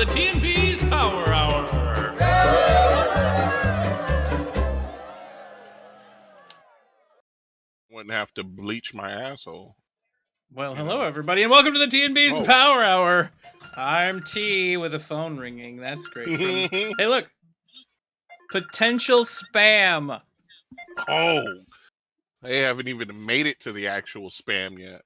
the T Beaz Power Hour. Wouldn't have to bleach my asshole. Well, hello everybody, and welcome to the T Beaz Oh. Power Hour. I'm T with a phone ringing. That's great. Hey, look, potential spam. Oh, they haven't even made it to the actual spam yet.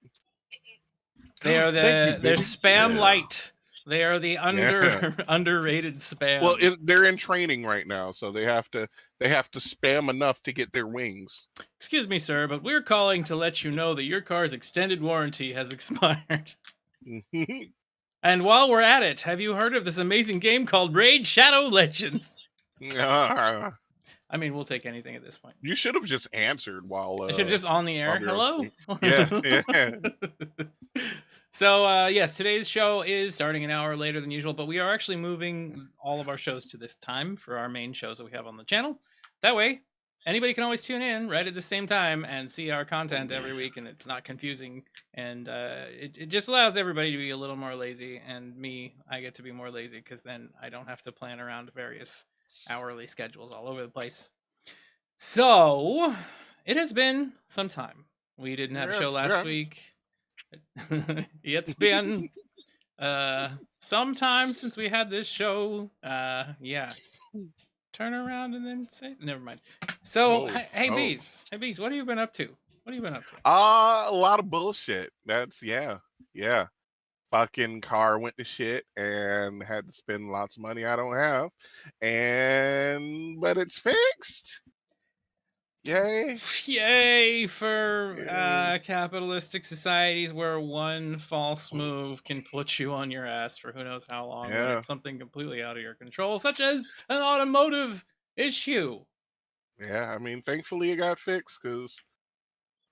They are they're spam light. They are the underrated spam. Well, they're in training right now, so they have to spam enough to get their wings. Excuse me, sir, but we're calling to let you know that your car's extended warranty has expired. And while we're at it, have you heard of this amazing game called Raid Shadow Legends? I mean, we'll take anything at this point. You should have just answered while I should just on the air. Hello? Yeah. So, yes, today's show is starting an hour later than usual, but we are actually moving all of our shows to this time for our main shows that we have on the channel. That way, anybody can always tune in right at the same time and see our content every week, and it's not confusing. And it just allows everybody to be a little more lazy, and me, I get to be more lazy because then I don't have to plan around various hourly schedules all over the place. So, it has been some time. We didn't have a show last week. It's been some time since we had this show. Yeah. Turn around and then say never mind. So hey Beaz, what have you been up to? A lot of bullshit. That's yeah. Fucking car went to shit and had to spend lots of money I don't have. But it's fixed. Yay. Yay for capitalistic societies where one false move can put you on your ass for who knows how long. When it's something completely out of your control, such as an automotive issue. Yeah, I mean, thankfully it got fixed because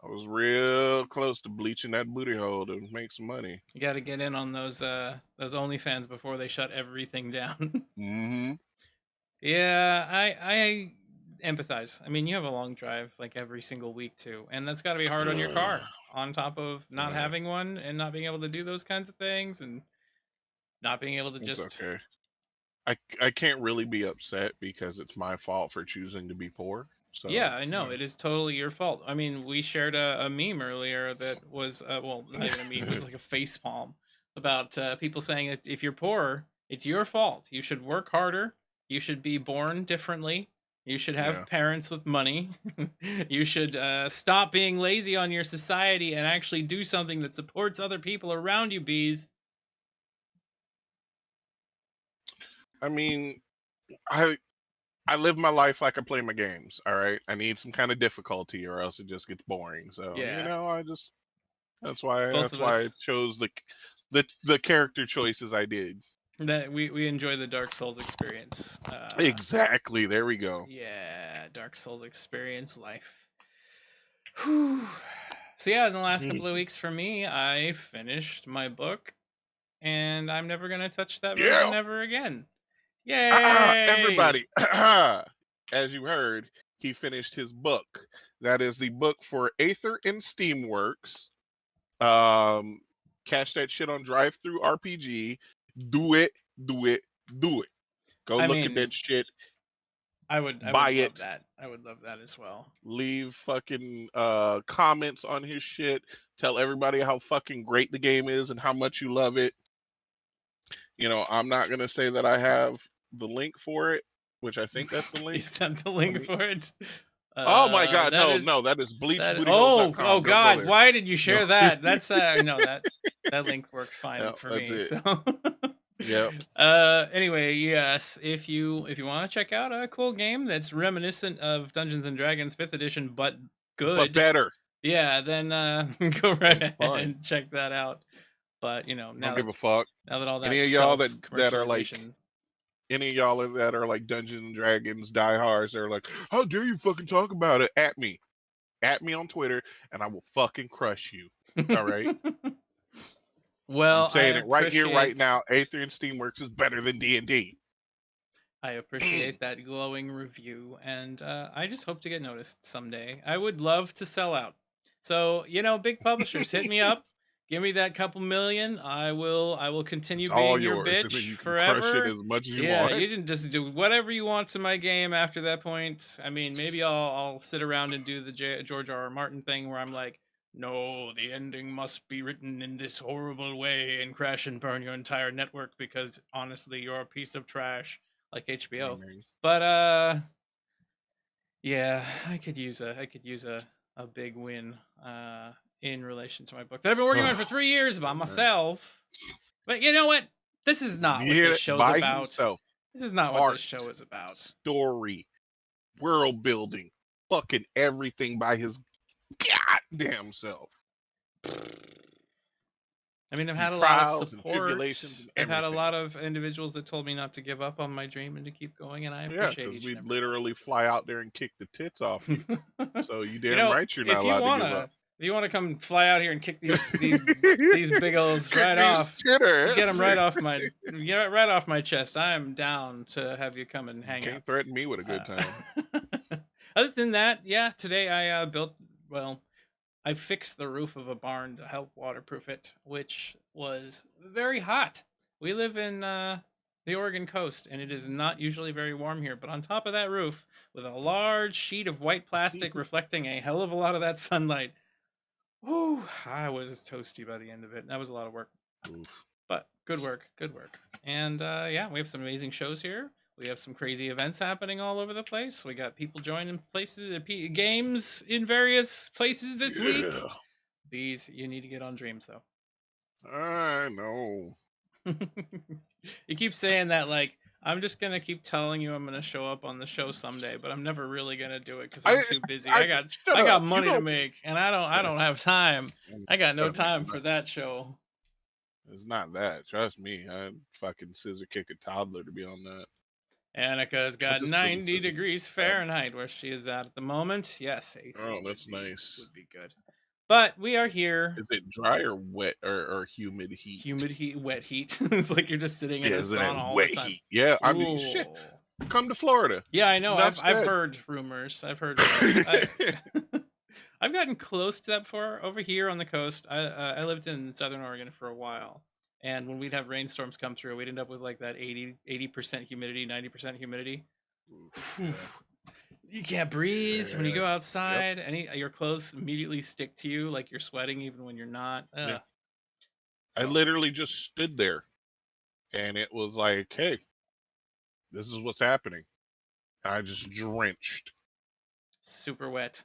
I was real close to bleaching that booty hole to make some money. You got to get in on those OnlyFans before they shut everything down. Yeah, I empathize. I mean, you have a long drive like every single week too, and that's got to be hard on your car. On top of not having one and not being able to do those kinds of things, and not being able to just. Okay. I can't really be upset because it's my fault for choosing to be poor. So, yeah, I know. It is totally your fault. I mean, we shared a meme earlier that was, well, not even a meme, it was like a face palm about people saying that if you're poor, it's your fault. You should work harder. You should be born differently. You should have parents with money. You should stop being lazy on your society and actually do something that supports other people around you, Beaz. I mean, I live my life like I play my games. All right, I need some kind of difficulty, or else it just gets boring. So that's why I chose the character choices I did. That we enjoy the Dark Souls experience. Exactly. There we go. Yeah, Dark Souls experience life. Whew. So yeah, in the last couple of weeks for me, I finished my book, and I'm never gonna touch that version ever again. Yay! Everybody, as you heard, he finished his book. That is the book for Aether and Steamworks. Catch that shit on Drive-Thru RPG. Do it. Go look at that shit. I would love that. I would love that as well. Leave fucking comments on his shit. Tell everybody how fucking great the game is and how much you love it. You know, I'm not gonna say that I have the link for it, which I think that's the link. Is that the link for it? Oh my god, no, that is bleachbootyhole.com. Oh god, why did you share that? That's no, that link worked fine for me. So anyway, yes, if you want to check out a cool game that's reminiscent of Dungeons and Dragons 5th edition but good, but better. Yeah, then go right ahead and check that out. But now don't give a fuck. Now that all that any of y'all that are like any of y'all that are like Dungeons and Dragons diehards, they're like, how dare you fucking talk about it? At me on Twitter, and I will fucking crush you. All right. Well, I'm saying it right here, right now. Aether and Steamworks is better than D&D. I appreciate that glowing review, and I just hope to get noticed someday. I would love to sell out. So, big publishers, hit me up. Give me that couple million. I will continue It's all being your yours, and then bitch you can crush it forever. as much as you Yeah, want. you can just do whatever you want to my game after that point. I mean, maybe I'll sit around and do the George R. R. Martin thing where I'm like, no, the ending must be written in this horrible way and crash and burn your entire network because honestly, you're a piece of trash like HBO. Mhm. But yeah, I could use a big win in relation to my book that I've been working on for 3 years by Man. myself. But you know what? This is not You what hear this that? show's By about. himself. This is not what this Art, show is about. story, world building, fucking everything by his goddamn self. I mean, I've Through had a lot of trials and support. tribulations and I've had a everything. lot of individuals that told me not to give up on my dream and to keep going, and I Yeah, appreciate because each and we'd every one literally fly out there and kick the tits off you. of them. So you You damn know, right you're not if you allowed to give up. wanna, if you wanna come fly out here and kick these big ols Kick right these off, get them chitters. right off my chest. I am down to have you come and You hang out. can't threaten me with a good Uh, time. other than that, yeah, today I built. Well, I fixed the roof of a barn to help waterproof it, which was very hot. We live in the Oregon coast, and it is not usually very warm here. But on top of that roof, with a large sheet of white plastic reflecting a hell of a lot of that sunlight, whew, I was toasty by the end of it. That was a lot of work. Oof. But good work, good work. And yeah, we have some amazing shows here. We have some crazy events happening all over the place. We got people joining places, games in various places this week. Yeah, These you need to get on Dreams though. I know. You keep saying that like I'm just gonna keep telling you I'm gonna show up on the show someday, but I'm never really gonna do it because I'm I, too busy. I shut I got up. You money to know, make, and I don't have time. I got no trust me, time for that show. it's not that. Trust me, I'd fucking scissor kick a toddler to be on that. Annika's I got just wouldn't 90 scissor kick degrees a toddler. Fahrenheit where she is at the moment. Yes, AC Oh, that's nice. would be good. But we are here. Is it dry or wet or humid heat? Humid heat, wet heat. It's like you're just sitting in Yeah, a isn't it sauna all the wet time. heat? Yeah, I mean, shit. Ooh. Come to Florida. Yeah, I know. Enough I've said. heard rumors. I've heard rumors. I've gotten close to that before over here on the coast. I lived in Southern Oregon for a while, and when we'd have rainstorms come through, we'd end up with like that 80% humidity, 90% humidity. Whew. Yeah. You can't breathe when you go Yep. outside. Your clothes immediately stick to you, like you're sweating even when you're not. Yeah. I So literally just stood there, and it was like, hey, this is what's happening. I just drenched. super wet.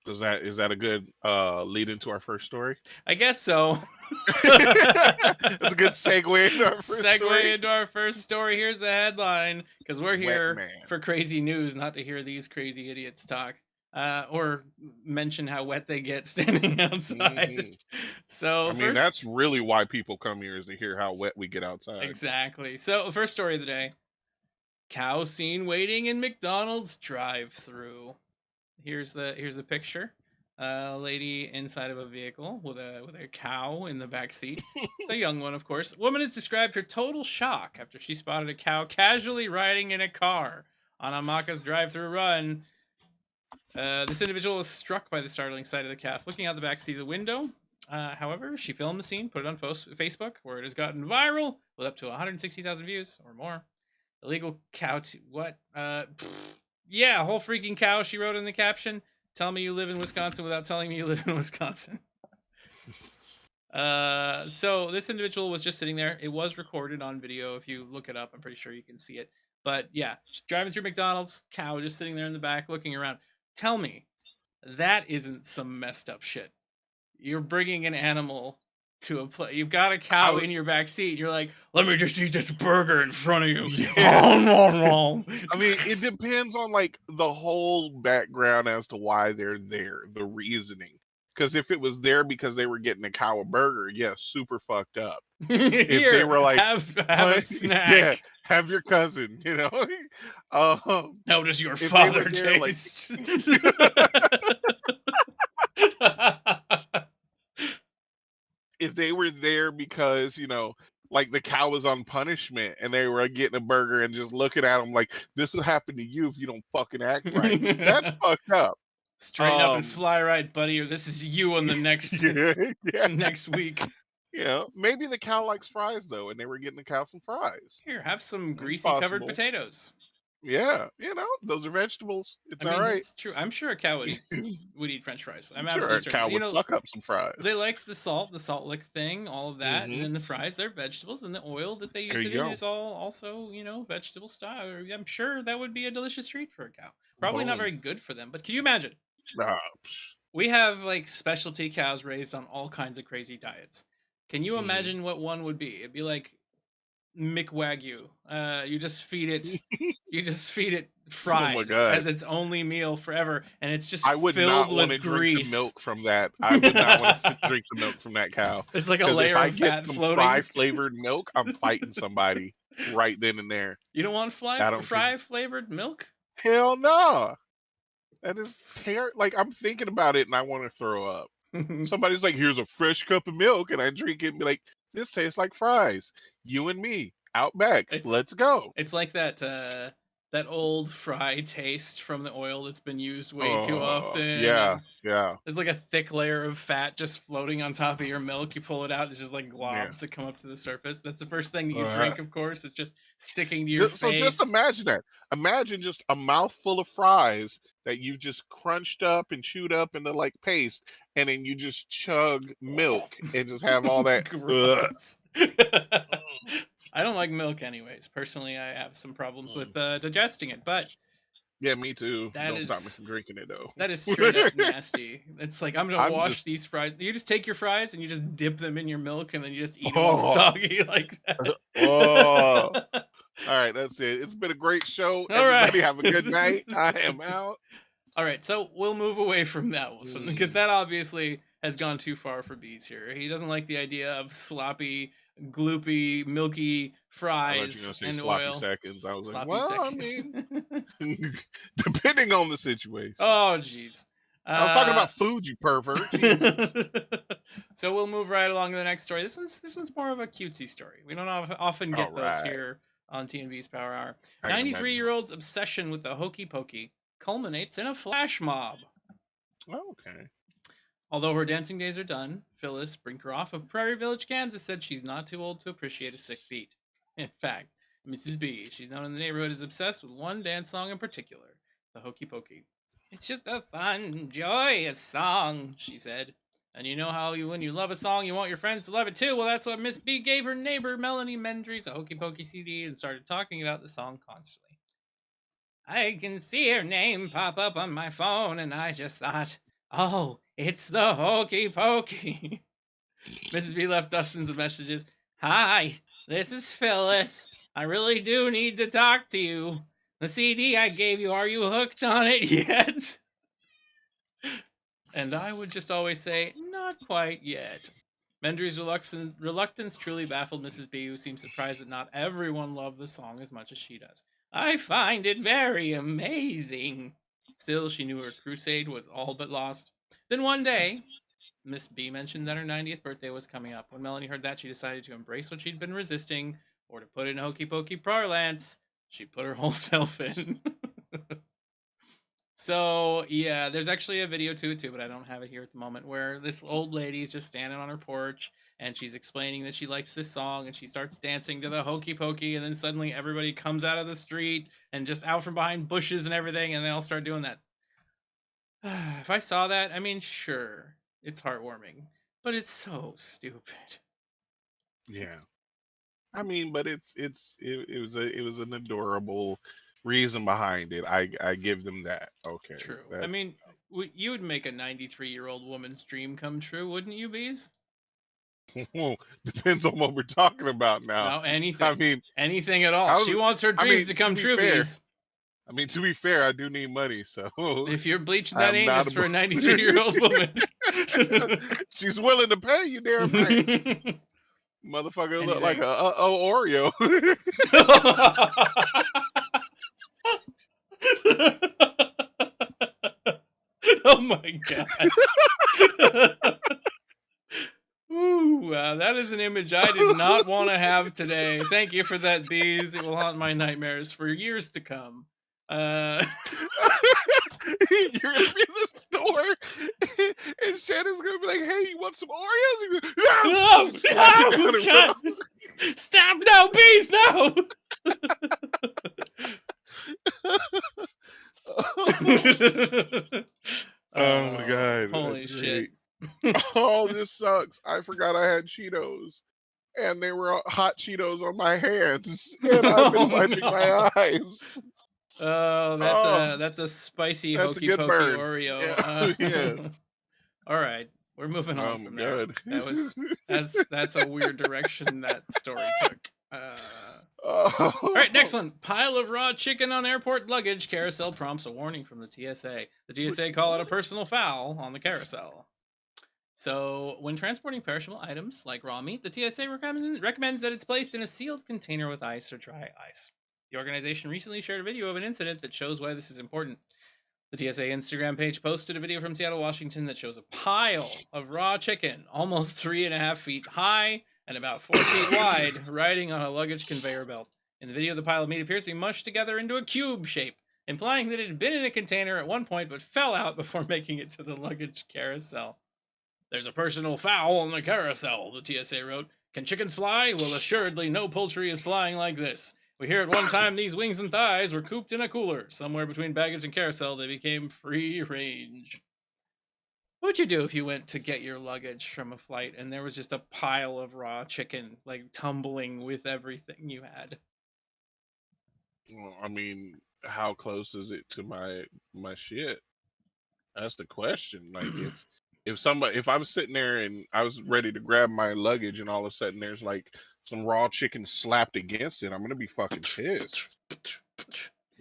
Is that a good lead into our first story? I guess so. That's a good segue into our first Segue story. into our first story. Here's the headline, because we're Wet here man. for crazy news, not to hear these crazy idiots talk or mention how wet they get standing outside. Mhm. So I mean, that's really why people come here, is to hear how wet we get outside. exactly. So the first story of the day: cow seen waiting in McDonald's drive-through. Here's the picture. A lady inside of a vehicle with a cow in the back seat. It's a young one, of course. Woman has described her total shock after she spotted a cow casually riding in a car on a Macca's drive-through run. This individual was struck by the startling sight of the calf looking out the back seat of the window. However, she filmed the scene, put it on Facebook, where it has gotten viral with up to 160,000 views or more. Illegal cow. What? Yeah, whole freaking cow. She wrote in the caption. Tell me you live in Wisconsin without telling me you live in Wisconsin. So this individual was just sitting there. It was recorded on video. If you look it up, I'm pretty sure you can see it. But yeah, driving through McDonald's, cow just sitting there in the back looking around. Tell me that isn't some messed up shit. You're bringing an animal to a place. You've got a cow in your back seat. You're like, let me just eat this burger in front of you. Yeah. I mean, it depends on like the whole background as to why they're there, the reasoning. Because if it was there because they were getting a cow a burger, yes, super fucked up. If they were like, have a snack. Yeah, have your cousin, you know. How does your if they father were there, like- taste? if they were there because, you know, like the cow was on punishment and they were getting a burger and just looking at them like, this will happen to you if you don't fucking act right. That's fucked up. Straighten up and fly right, buddy, or this is you on the next yeah. next week. Yeah, maybe the cow likes fries though, and they were getting the cow some fries. Here, have some It's greasy covered possible. potatoes. Yeah, those are vegetables. It's I all mean, right. that's true. I'm sure a cow would eat French fries. I'm Sure, absolutely a cow certain. would suck up some fries. They liked the salt lick thing, all of that, and Hmm. then the fries, they're vegetables, and the oil that they There use it you in go. is all also, vegetable style. I'm sure that would be a delicious treat for a cow. Probably not Boom. very good for them, but can you imagine? Ah, We have like specialty cows raised on all kinds of crazy diets. Can you mhm. imagine what one would be? It'd be like McWagyu. You just feed it Oh my fries god. as its only meal forever, and it's just I would filled not want with to drink the grease. milk from that. I would not want to drink the milk from that cow. There's like a Because if layer I of get fat some fry floating. flavored milk, I'm fighting somebody right then and there. You don't want I don't care. fry flavored milk? Hell no. That is like I'm thinking about it and I want to throw up. Somebody's like, here's a fresh cup of milk, and I drink it and be like, this tastes like fries. You and me, out back. It's Let's go. it's like that old fry taste from the oil that's been used way too Oh, often, yeah, and yeah, there's like a thick layer of fat just floating on top of your milk. You pull it out, it's just like yeah. globs that come up to the surface. That's the first thing that you Uh, drink, of course. It's just sticking to your so just face. imagine that. Imagine just a mouthful of fries that you've just crunched up and chewed up into like paste, and then you just chug milk and just have all that. Ugh. Gross. I don't like milk anyways. Personally, I have some problems with Mm. digesting it, but Yeah, me too. that Don't stop me is from drinking it though. that is straight up nasty. It's like I'm gonna I'm wash just these fries. You just take your fries and you just dip them in your milk and then you just eat them all oh, soggy like that. oh. All right, that's it. It's been a great show. All right. Everybody have a good night. I am out. All right, so we'll move away from that because Mm. that obviously has gone too far for Beaz here. He doesn't like the idea of sloppy, gloopy, milky I thought you were fries gonna say and sloppy oil. seconds. I was like, Sloppy well, I second. mean, depending on the situation. Oh, jeez. I was talking Uh, about food, you pervert. Jesus. so we'll move right along to the next story. This one's more of a cutesy story. We don't often All get those right. here on T Beaz Power Hour. I can imagine. 93-year-old's obsession with the Hokey Pokey culminates in a flash mob. Okay. Although her dancing days are done, Phyllis Brinkeroff of Prairie Village, Kansas said she's not too old to appreciate a sick beat. In fact, Mrs. B, she's known in the neighborhood, is obsessed with one dance song in particular, the Hokey Pokey. It's just a fun, joyous song, she said. And you know how when you love a song, you want your friends to love it too? Well, that's what Miss B gave her neighbor, Melanie Mendries, a Hokey Pokey CD and started talking about the song constantly. I can see her name pop up on my phone, and I just thought, oh, it's the Hokey Pokey. Mrs. B left dozens of messages. Hi, this is Phyllis. I really do need to talk to you. The CD I gave you, are you hooked on it yet? And I would just always say, not quite yet. Mendry's reluctance truly baffled Mrs. B, who seemed surprised that not everyone loved the song as much as she does. I find it very amazing. Still, she knew her crusade was all but lost. Then one day, Miss B mentioned that her 90th birthday was coming up. When Melanie heard that, she decided to embrace what she'd been resisting, or to put in Hokey Pokey parlance, she put her whole self in. So, yeah, there's actually a video to it too, but I don't have it here at the moment, where this old lady is just standing on her porch and she's explaining that she likes this song and she starts dancing to the Hokey Pokey, and then suddenly everybody comes out of the street and just out from behind bushes and everything, and they all start doing that. If I saw that, I mean, sure, it's heartwarming, but it's so stupid. Yeah. I mean, but it was an adorable reason behind it. I give them that. Okay. True. I That mean, you would make a 93-year-old woman's dream come true, wouldn't you, Beaz? depends on what we're talking about now. No, anything. I mean, Anything at all. I She was, wants her I mean, dreams to come be true, fair, Beaz. I mean, to be fair, I do need money, so If you're bleaching that I'm not anus for a 93-year-old woman. She's willing to pay you, damn right. Motherfucker look like Anything. a Oreo. Oh my god. Ooh, wow, that is an image I did not want to have today. Thank you for that, Beaz. It will haunt my nightmares for years to come. You're gonna be in the store, and Shannon's gonna be like, "Hey, you want some Oreos?" And you're like, no! No, Just slap it down no, and God. run. Stop, no, please, no. Oh my god, that's Holy shit. great. Oh, this sucks. I forgot I had Cheetos, and they were hot Cheetos on my hands, and I've been Oh wiping no. my eyes. Oh, Oh, that's a spicy that's a hokey good pokey burn. Oreo. Yeah, yeah. All right, we're moving Oh on my from there. god. That's a weird direction that story took. All right, next Oh, one. Pile of raw chicken on airport luggage. Carousel prompts a warning from the TSA. The wait, TSA call it a what? personal foul on the carousel. So, when transporting perishable items like raw meat, the TSA recommends that it's placed in a sealed container with ice or dry ice. The organization recently shared a video of an incident that shows why this is important. The TSA Instagram page posted a video from Seattle, Washington that shows a pile of raw chicken, almost 3.5 feet high and about 4 feet wide, riding on a luggage conveyor belt. In the video, the pile of meat appears to be mushed together into a cube shape, implying that it had been in a container at one point but fell out before making it to the luggage carousel. There's a personal foul on the carousel, the TSA wrote. Can chickens fly? Well, assuredly, no poultry is flying like this. We hear at one time these wings and thighs were cooped in a cooler. Somewhere between baggage and carousel, they became free range. What would you do if you went to get your luggage from a flight and there was just a pile of raw chicken, like tumbling with everything you had? Well, I mean, how close is it to my shit? That's the question. Like if I was sitting there and I was ready to grab my luggage and all of a sudden there's like some raw chicken slapped against it, I'm gonna be fucking pissed.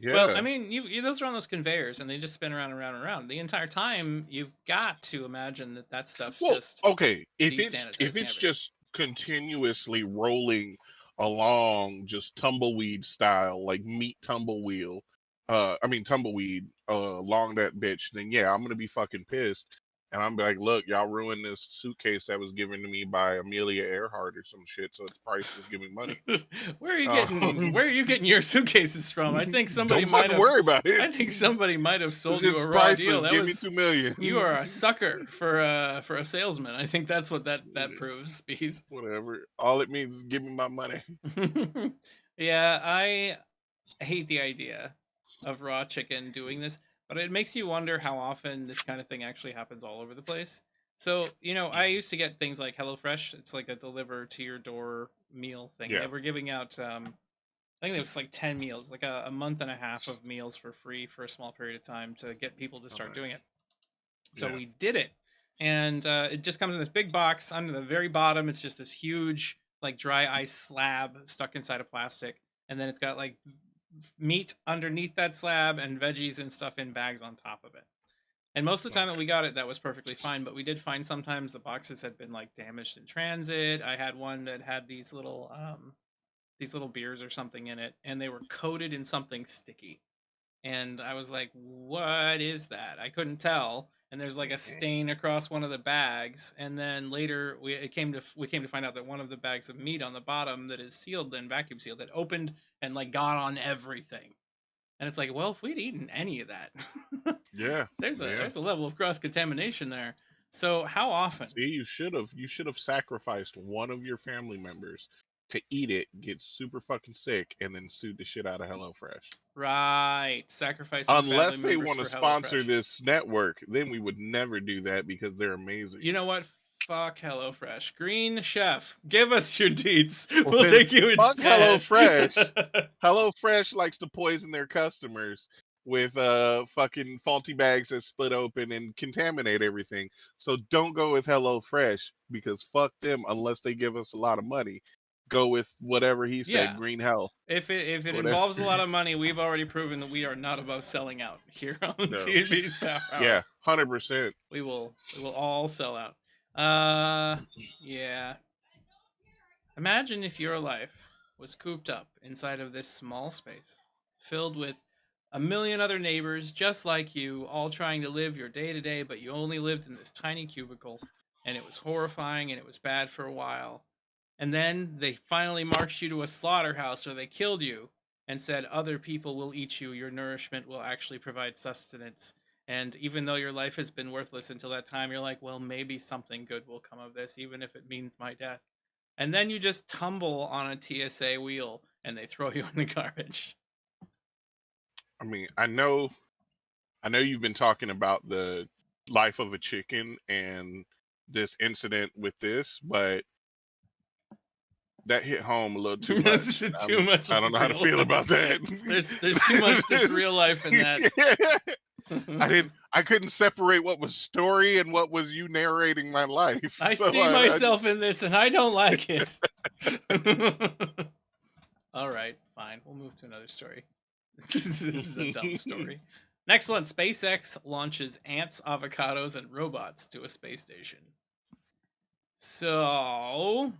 Well, I Yeah. mean, those are on those conveyors, and they just spin around and around and around. The entire time, you've got to imagine that that stuff's Well, just okay, if desanitizing it's everything. just continuously rolling along just tumbleweed style, like meat tumblewheel, I mean tumbleweed, along that bitch, then yeah, I'm gonna be fucking pissed. And I'm be like, look, y'all ruined this suitcase that was given to me by Amelia Earhart or some shit, so it's priceless. Give me money. Where are you getting your suitcases from? Don't fucking worry about it. I think somebody might have This sold you shit's a raw deal. priceless. That Give me was 2 million. You are a sucker for a salesman. I think that's what that proves, Beaz. Whatever. All it means is give me my money. Yeah, I hate the idea of raw chicken doing this, but it makes you wonder how often this kind of thing actually happens all over the place. So, I Mhm. used to get things like HelloFresh. It's like a deliver to your door meal thing. They Yeah. were giving out, I think it was like 10 meals, like a month and a half of meals for free for a small period of time to get people to Oh, start doing nice. it. So Yeah. we did it. And it just comes in this big box. Under the very bottom, it's just this huge, like dry ice slab stuck inside of plastic. And then it's got like meat underneath that slab and veggies and stuff in bags on top of it. And most of the time that Okay. we got it, that was perfectly fine. But we did find sometimes the boxes had been like damaged in transit. I had one that had these little beers or something in it, and they were coated in something sticky. And I was like, "What is that?" I couldn't tell. And there's like a stain across one of the bags. And then later, we came to find out that one of the bags of meat on the bottom that is sealed and vacuum sealed had opened and like got on everything. And it's like, well, if we'd eaten any of that, Yeah. there's a Yeah. there's a level of cross contamination there. So how often? See, you should have sacrificed one of your family members to eat it, get super fucking sick, and then sued the shit out of HelloFresh. Right, sacrificing family Unless they members want to for sponsor HelloFresh. this network, then we would never do that because they're You amazing. know what? Fuck HelloFresh. Green Chef, give us your deets. Well, We'll then take you fuck instead. HelloFresh. HelloFresh likes to poison their customers with fucking faulty bags that split open and contaminate everything. So don't go with HelloFresh because fuck them unless they give us a lot of money. Go with whatever he said, Yeah. Green Hell. If it Whatever. involves a lot of money, we've already proven that we are not above selling out here on No. T Beaz Power Yeah, Hour. 100%. We will all sell out. Yeah. Imagine if your life was cooped up inside of this small space, filled with a million other neighbors just like you, all trying to live your day to day, but you only lived in this tiny cubicle, and it was horrifying and it was bad for a while. And then they finally marched you to a slaughterhouse or they killed you and said, other people will eat you, your nourishment will actually provide sustenance. And even though your life has been worthless until that time, you're like, well, maybe something good will come of this, even if it means my death. And then you just tumble on a TSA wheel and they throw you in the garbage. I mean, I know you've been talking about the life of a chicken and this incident with this, but that hit home a little too That's much. too much I don't know how to real feel about life. that. There's too much that's real life in that. I couldn't separate what was story and what was you narrating my life. I So see I just, myself in this and I don't like it. All right, fine. We'll move to another story. This is a dumb story. Next one, SpaceX launches ants, avocados, and robots to a space station. So,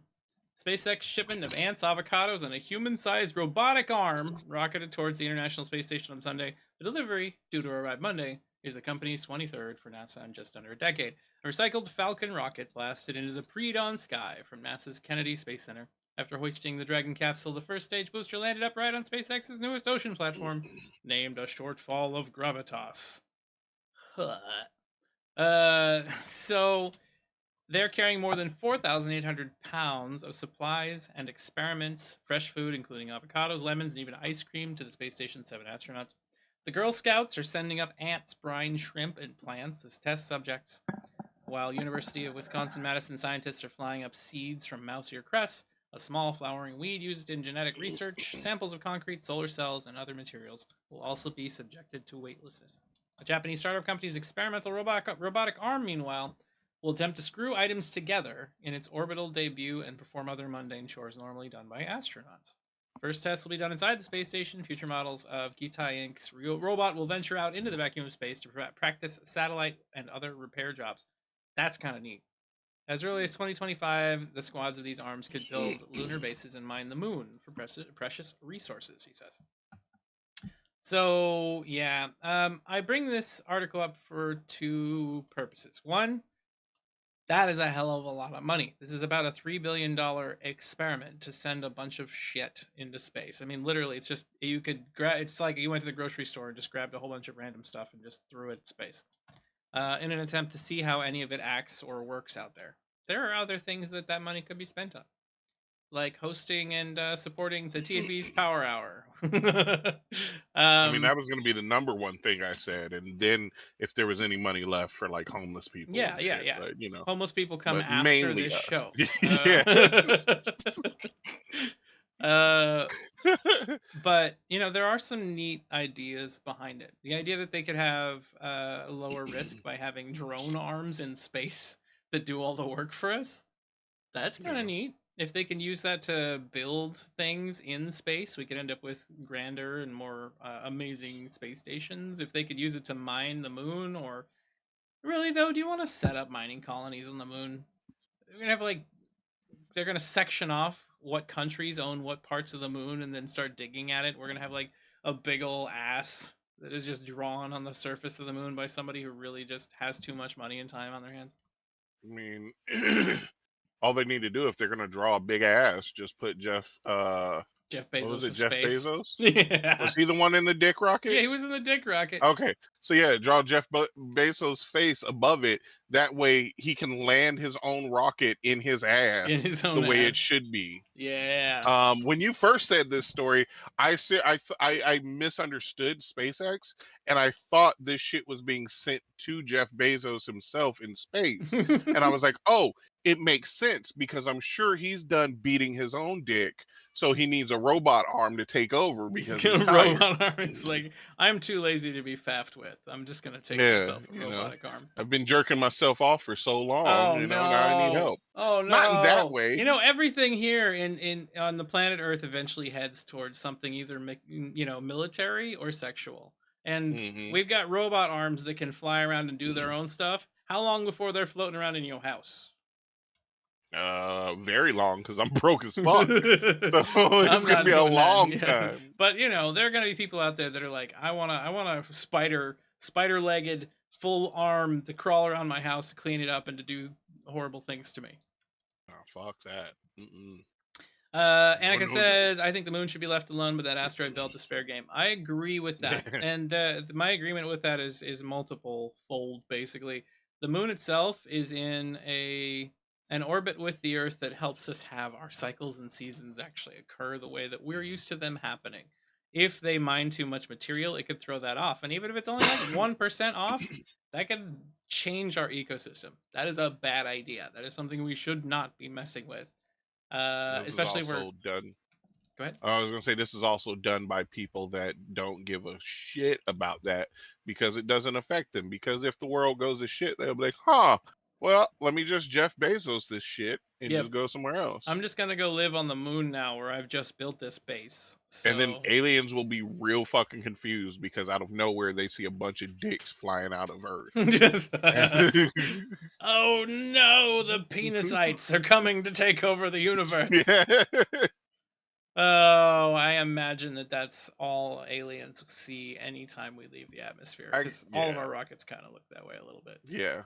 SpaceX shipment of ants, avocados, and a human-sized robotic arm rocketed towards the International Space Station on Sunday. The delivery, due to arrive Monday, is the company's 23rd for NASA in just under a decade. A recycled Falcon rocket blasted into the pre-dawn sky from NASA's Kennedy Space Center. After hoisting the Dragon capsule, the first stage booster landed upright on SpaceX's newest ocean platform, named a shortfall of gravitas. So they're carrying more than 4,800 pounds of supplies and experiments, fresh food, including avocados, lemons, and even ice cream to the space station's 7 astronauts. The Girl Scouts are sending up ants, brine, shrimp, and plants as test subjects, while University of Wisconsin-Madison scientists are flying up seeds from mouse ear cress, a small flowering weed used in genetic research. Samples of concrete, solar cells, and other materials will also be subjected to weightlessness. A Japanese startup company's experimental robotic arm, meanwhile, will attempt to screw items together in its orbital debut and perform other mundane chores normally done by astronauts. First tests will be done inside the space station. Future models of Gitai Inc.'s robot will venture out into the vacuum of space to practice satellite and other repair jobs. That's kind of neat. As early as 2025, the squads of these arms could build lunar bases and mine the moon for precious resources, he says. So, yeah, I bring this article up for two purposes. One, that is a hell of a lot of money. This is about a $3 billion experiment to send a bunch of shit into space. I mean, literally, it's just, you could grab, it's like you went to the grocery store and just grabbed a whole bunch of random stuff and just threw it in space in an attempt to see how any of it acts or works out there. There are other things that money could be spent on, like hosting and supporting the T Beaz Power Hour. I mean, that was going to be the number one thing I said, and then if there was any money left for like homeless people Yeah, and yeah, shit, yeah. but Homeless people come but after mainly this us. show. Yeah. But there are some neat ideas behind it. The idea that they could have a lower risk by having drone arms in space that do all the work for us. That's kind of neat. If they can use that to build things in space, we could end up with grander and more amazing space stations. If they could use it to mine the moon, or really though, do you want to set up mining colonies on the moon? We're gonna have they're gonna section off what countries own what parts of the moon and then start digging at it. We're gonna have a big ol' ass that is just drawn on the surface of the moon by somebody who really just has too much money and time on their hands. I mean, all they need to do if they're going to draw a big ass, just put Jeff what was it, Bezos' Jeff face. Bezos? Yeah. Was he the one in the dick rocket? Yeah, he was in the dick rocket. Okay, so yeah, draw Jeff Bezos' face above it. That way he can land his own rocket in his ass In his own the way ass. it should be. Yeah. When you first said this story, I misunderstood SpaceX, and I thought this shit was being sent to Jeff Bezos himself in space. And I was like, oh, it makes sense because I'm sure he's done beating his own dick, so he needs a robot arm to take over because he's tired. Robot arm. It's like, I'm too lazy to be faffed with. I'm just gonna take myself a robotic arm. I've been jerking myself off for so long, Oh no! now I need help. Oh no! Not in that way. Everything here in on the planet Earth eventually heads towards something either military or sexual. And we've got robot arms that can fly around and do their own stuff. How long before they're floating around in your house? Very long because I'm broke as fuck. So it's gonna be a long time. But there are gonna be people out there that are like, I want a spider-legged full arm to crawl around my house to clean it up and to do horrible things to me. Oh, fuck that. No, Annika no, no. says, "I think the moon should be left alone, but that asteroid belt is fair game." I agree with that, and my agreement with that is multiple fold. Basically, the moon itself is in an orbit with the Earth that helps us have our cycles and seasons actually occur the way that we're used to them happening. If they mine too much material, it could throw that off, and even if it's only like 1% off, that could change our ecosystem. That is a bad idea. That is something we should not be messing with. This is Especially if we're also done. Go ahead. I was gonna say this is also done by people that don't give a shit about that because it doesn't affect them. Because if the world goes to shit, they'll be like, "Huh, well, let me just Jeff Bezos this shit and Yeah, just go somewhere else." I'm just gonna go live on the moon now where I've just built this base. And then So aliens will be real fucking confused because out of nowhere they see a bunch of dicks flying out of Earth. just oh no, the penicites are coming to take over the universe. Yeah. Oh, I imagine that that's all aliens see anytime we leave the atmosphere because all of Yeah. our rockets kind of look that way a little bit. Yeah.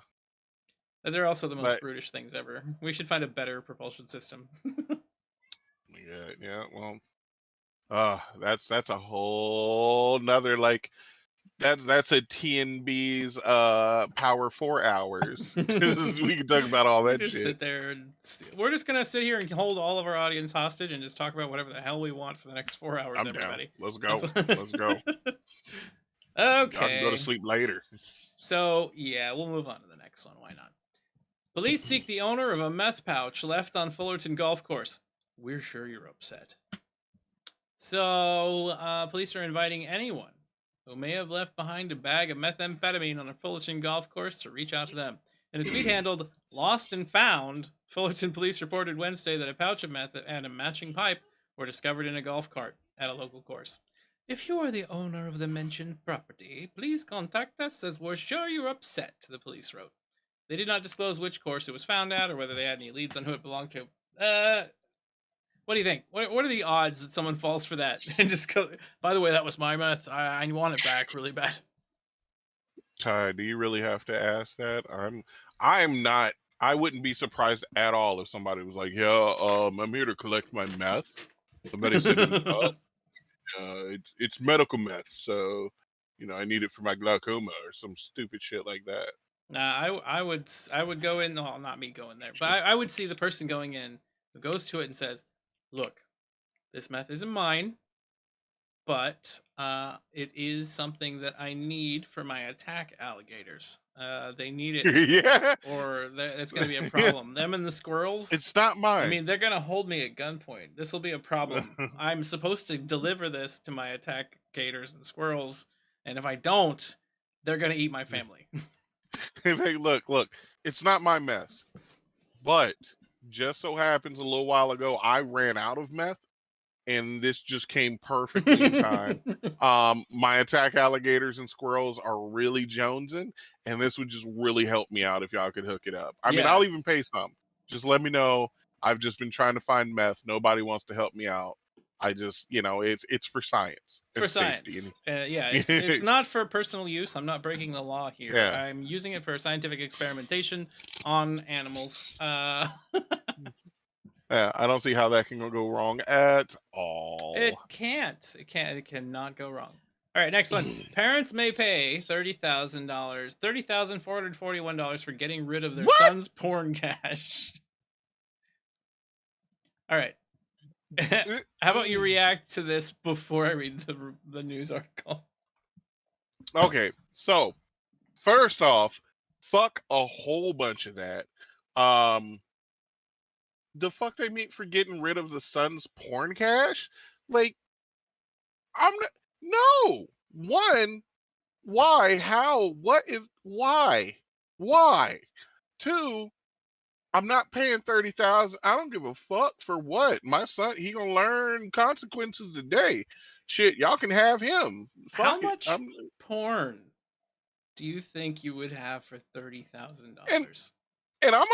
But they're also the most But brutish things ever. We should find a better propulsion system. yeah, well, that's a whole nother like that's a TNB's power 4 hours because we can talk about all We that just shit. sit there and we're just gonna sit here and hold all of our audience hostage and just talk about whatever the hell we want for the next 4 hours, I'm down. everybody. Let's That's go. Let's go. Y'all can go to okay. sleep later. So yeah, we'll move on to the next one. Why not? Police seek the owner of a meth pouch left on Fullerton Golf Course. We're sure you're upset. So police are inviting anyone who may have left behind a bag of methamphetamine on a Fullerton golf course to reach out to them. In a tweet handled "Lost and Found," Fullerton police reported Wednesday that a pouch of meth and a matching pipe were discovered in a golf cart at a local course. If you are the owner of the mentioned property, please contact us as we're sure you're upset, the police wrote. They did not disclose which course it was found at or whether they had any leads on who it belonged to. What do you think? What are the odds that someone falls for that and just go, by the way, that was my meth. I want it back really bad. Ty, do you really have to ask that? I'm not. I wouldn't be surprised at all if somebody was like, "Yeah, I'm here to collect my meth." Somebody said it was it's medical meth, so I need it for my glaucoma or some stupid shit like that. Nah, I would go in. Well, not me going there, but I would see the person going in who goes to it and says, "Look, this meth isn't mine, but it is something that I need for my attack alligators. They need it, Yeah, or it's going to be a problem. Them and the squirrels. it's not I mine. mean, they're going to hold me at gunpoint. This will be a problem. I'm supposed to deliver this to my attack gators and squirrels, and if I don't, they're going to eat my family." Hey, look, it's not my mess, but just so happens a little while ago I ran out of meth, and this just came perfectly in time. My attack alligators and squirrels are really jonesing, and this would just really help me out if y'all could hook it up. I mean, Yeah, I'll even pay some. Just let me know. I've just been trying to find meth. Nobody wants to help me out. I just, it's for science it's for and safety. science. Yeah, it's not for personal use. I'm not breaking the law here. Yeah. I'm using it for scientific experimentation on animals. Yeah, I don't see how that can go wrong at all. It can't. It cannot go wrong. All right, next one. Parents may pay $30,441 for getting rid of their What? son's porn cache. All right. How about you react to this before I read the news article? Okay, so first off, fuck a whole bunch of that. The fuck they mean for getting rid of the son's porn cache? Like, I'm not. No. One, why? How? What is? Why? Why? Two, I'm not paying 30,000. I don't give a fuck for what. My son, he gonna learn consequences today. Shit, y'all can have him. Fuck How it. much porn do you think you would have for And $30,000? and I'm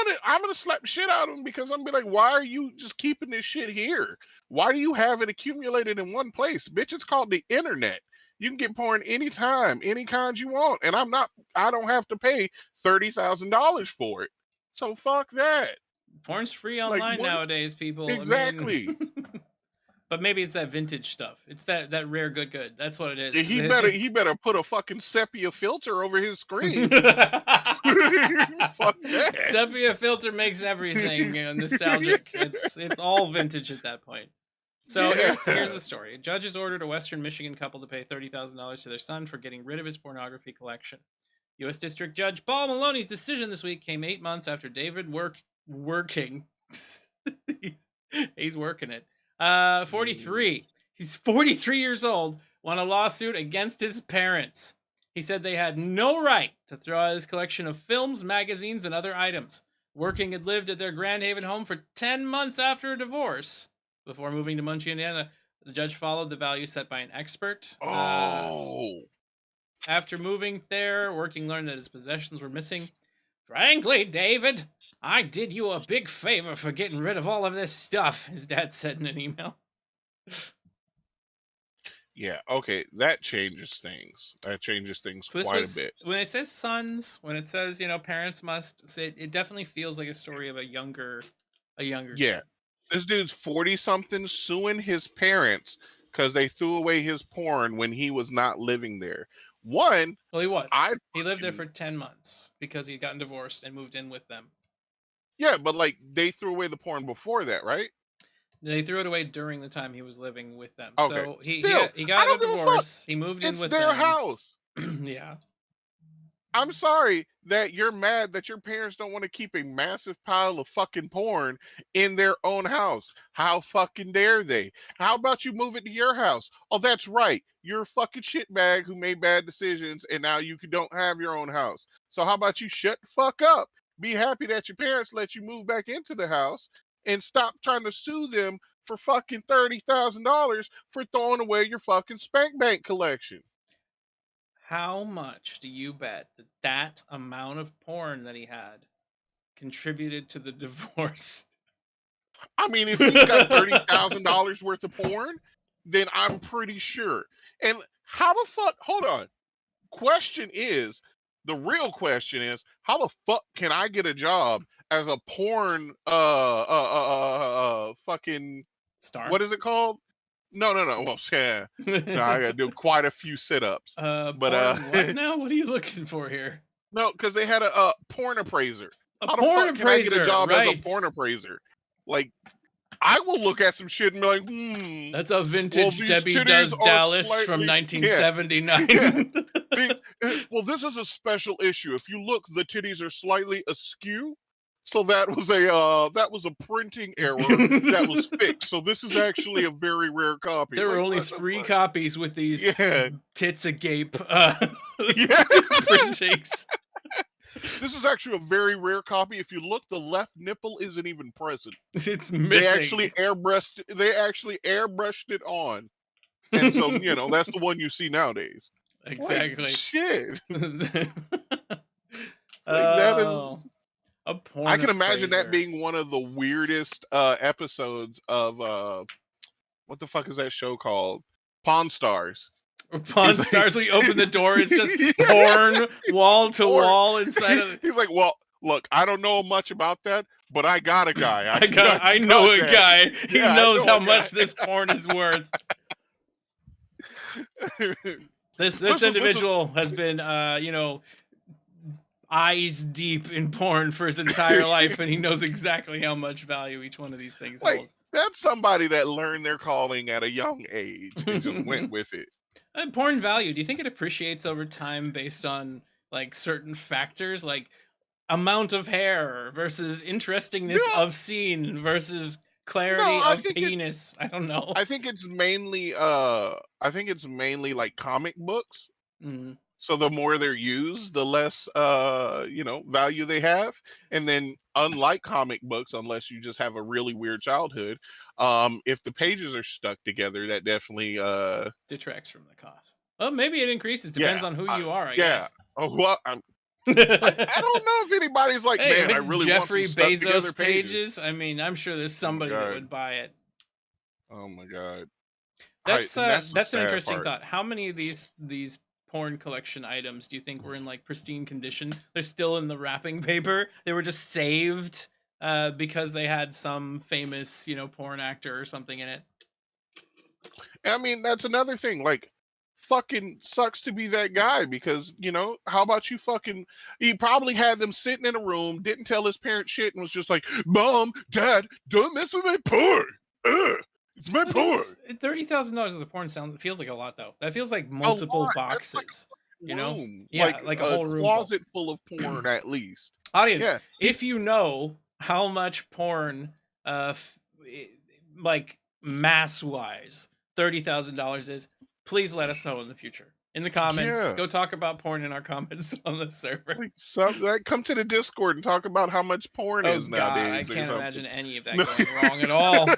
gonna slap the shit out of him because I'm gonna be like, why are you just keeping this shit here? Why do you have it accumulated in one place? Bitch, it's called the internet. You can get porn anytime, any kind you want. And I don't have to pay $30,000 for it. So fuck that. Porn's free Like online what nowadays, people. I mean, exactly. But maybe it's that vintage stuff. It's that rare good. That's what it is. He better put a fucking sepia filter over his screen. Fuck that. Sepia filter makes everything nostalgic. Yeah. It's all vintage at that point. So here's the story. Judges ordered a Western Michigan couple to pay $30,000 to their son for getting rid of his pornography collection. U.S. District Judge Paul Maloney's decision this week came 8 months after David working. he's working it. 43. He's 43 years old. Won a lawsuit against his parents. He said they had no right to throw out his collection of films, magazines, and other items. Working had lived at their Grand Haven home for 10 months after a divorce. Before moving to Muncie, Indiana, the judge followed the value set by an expert. After moving there, Working learned that his possessions were missing. Frankly, David, I did you a big favor for getting rid of all of this stuff, his dad said in an email. Yeah, okay, that changes things. That changes things quite a bit. When it says sons, when it says, parents must say, it definitely feels like a story of a younger kid. This dude's 40-something suing his parents because they threw away his porn when he was not living there. Well, he was. He lived there for 10 months because he'd gotten divorced and moved in with them. Yeah, but they threw away the porn before that, right? They threw it away during the time he was living with them. Okay. So he got a divorce. He moved in with them. It's their house. Yeah. I'm sorry that you're mad that your parents don't want to keep a massive pile of fucking porn in their own house. How fucking dare they? How about you move it to your house? Oh, that's right. You're a fucking shitbag who made bad decisions and now you don't have your own house. So how about you shut the fuck up? Be happy that your parents let you move back into the house and stop trying to sue them for fucking $30,000 for throwing away your fucking spank bank collection. How much do you bet that amount of porn that he had contributed to the divorce? I mean, if he's got $30,000 worth of porn, then I'm pretty sure. And how the fuck? Hold on. The real question is, how the fuck can I get a job as a porn fucking star? What is it called? No. Well, yeah. No, I gotta do quite a few sit-ups. But what now? What are you looking for here? No, because they had a porn appraiser. How the fuck can I get a job as a porn appraiser? Like, I will look at some shit and be like, That's a vintage Debbie Does Dallas from 1979. Yeah. Well, this is a special issue. If you look, the titties are slightly askew. So that was a printing error that was fixed. So this is actually a very rare copy. There were only 3 copies with these tits agape printings. This is actually a very rare copy. If you look, the left nipple isn't even present. It's missing. They actually airbrushed it on. And so, that's the one you see nowadays. Exactly. Like, shit. That is a porn. I can imagine that being one of the weirdest episodes of what the fuck is that show called? Pawn Stars. Pawn Stars. When you open the door, it's just porn wall to wall inside of. He's like, well, look, I don't know much about that, but I got a guy. I know a guy. He knows how much this porn is worth. This individual has been, eyes deep in porn for his entire life, and he knows exactly how much value each one of these things holds. That's somebody that learned their calling at a young age and just went with it. Porn value, do you think it appreciates over time based on certain factors, like amount of hair versus interestingness of scene versus clarity of penis? I don't know. I think it's mainly like comic books. Mm-hmm. So the more they're used, the less value they have. And then unlike comic books, unless you just have a really weird childhood, if the pages are stuck together, that definitely detracts from the cost. Well, maybe it increases. Depends on who you are, I guess. Oh, well, I don't know if anybody's like, man, I really Jeffrey want some Bezos stuck pages. I mean, I'm sure there's somebody that would buy it. Oh my god. That's an interesting thought. How many of these porn collection items do you think were in pristine condition? They're still in the wrapping paper. They were just saved because they had some famous, porn actor or something in it. I mean, that's another thing. Like, fucking sucks to be that guy because, how about you fucking. He probably had them sitting in a room, didn't tell his parents shit, and was just like, Mom, Dad, don't mess with my porn. Ugh, it's my I mean, porn. it's $30,000 of the porn sound. It feels like a lot though. That feels like A multiple lot. That's like boxes. a You know? room, Yeah, like like a a whole room full. closet full of porn at least. Audience, Yeah. if you know how much porn, like mass wise, $30,000 is, please let us know in the future. In the comments, Yeah. go talk about porn in our comments on the server. Like, come to the Discord and talk about how much porn Oh is God, I nowadays or can't something. imagine any of that No. going wrong at all.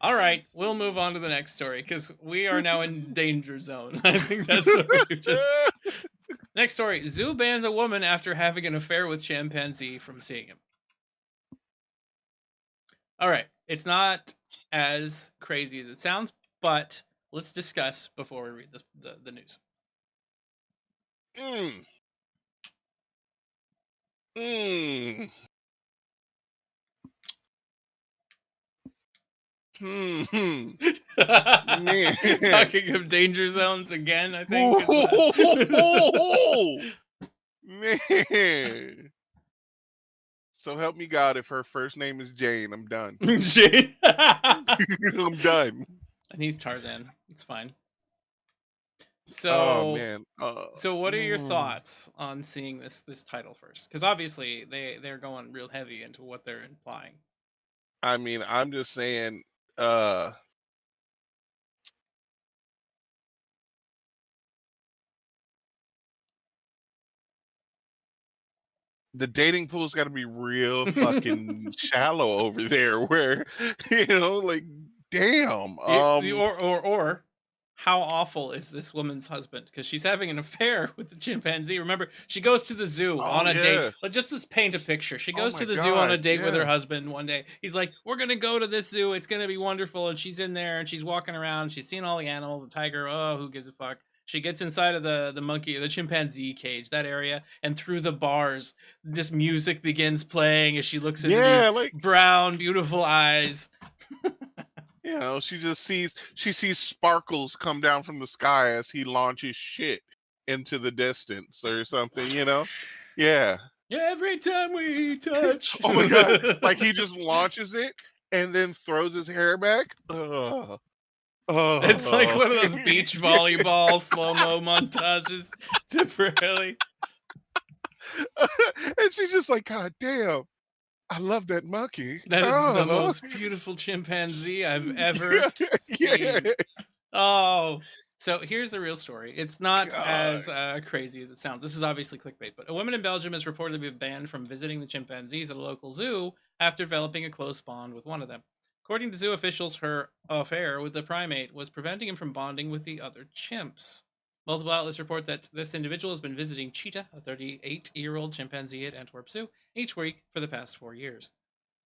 All right, we'll move on to the next story because we are now in danger zone. I think that's what we just. Next story: Zoo bans a woman after having an affair with chimpanzee from seeing him. All right, it's not as crazy as it sounds, but let's discuss before we read the news. Mm. Mm. Hmm. Man. Talking of danger zones again, I think is what. Man. So help me God, if her first name is Jane, I'm done. Shit. I'm done. And he's Tarzan. It's fine. Oh So, man. what are your thoughts on seeing this title first? Because obviously they're going real heavy into what they're implying. I mean, I'm just saying, uh the dating pool's got to be real fucking shallow over there where like damn. Or how awful is this woman's husband? Because she's having an affair with the chimpanzee. Remember, she goes to the zoo Oh on a date. yeah. Let's just paint a picture. She Oh goes my to the zoo on a god. date with her Yeah. husband one day. He's like, "We're gonna go to this zoo. It's gonna be wonderful." And she's in there and she's walking around. She's seeing all the animals. The tiger. Oh, who gives a fuck? She gets inside of the monkey, the chimpanzee cage, that area, and through the bars, just music begins playing as she looks into these Yeah, like, brown, beautiful eyes. she sees sparkles come down from the sky as he launches shit into the distance or something. Yeah. Every time we touch. Oh my god. Like he just launches it and then throws his hair back. It's like Oh. one of those beach volleyball slow-mo montages temporarily. And she's just like, God damn, I love that monkey. That is the Oh. most beautiful chimpanzee I've ever Yeah, yeah. seen. Oh, so here's the real story. It's not God. as crazy as it sounds. This is obviously clickbait, but a woman in Belgium is reportedly been banned from visiting the chimpanzees at a local zoo after developing a close bond with one of them. According to zoo officials, her affair with the primate was preventing him from bonding with the other chimps. Multiple outlets report that this individual has been visiting Cheetah, a 38-year-old chimpanzee at Antwerp Zoo, each week for the past 4 years.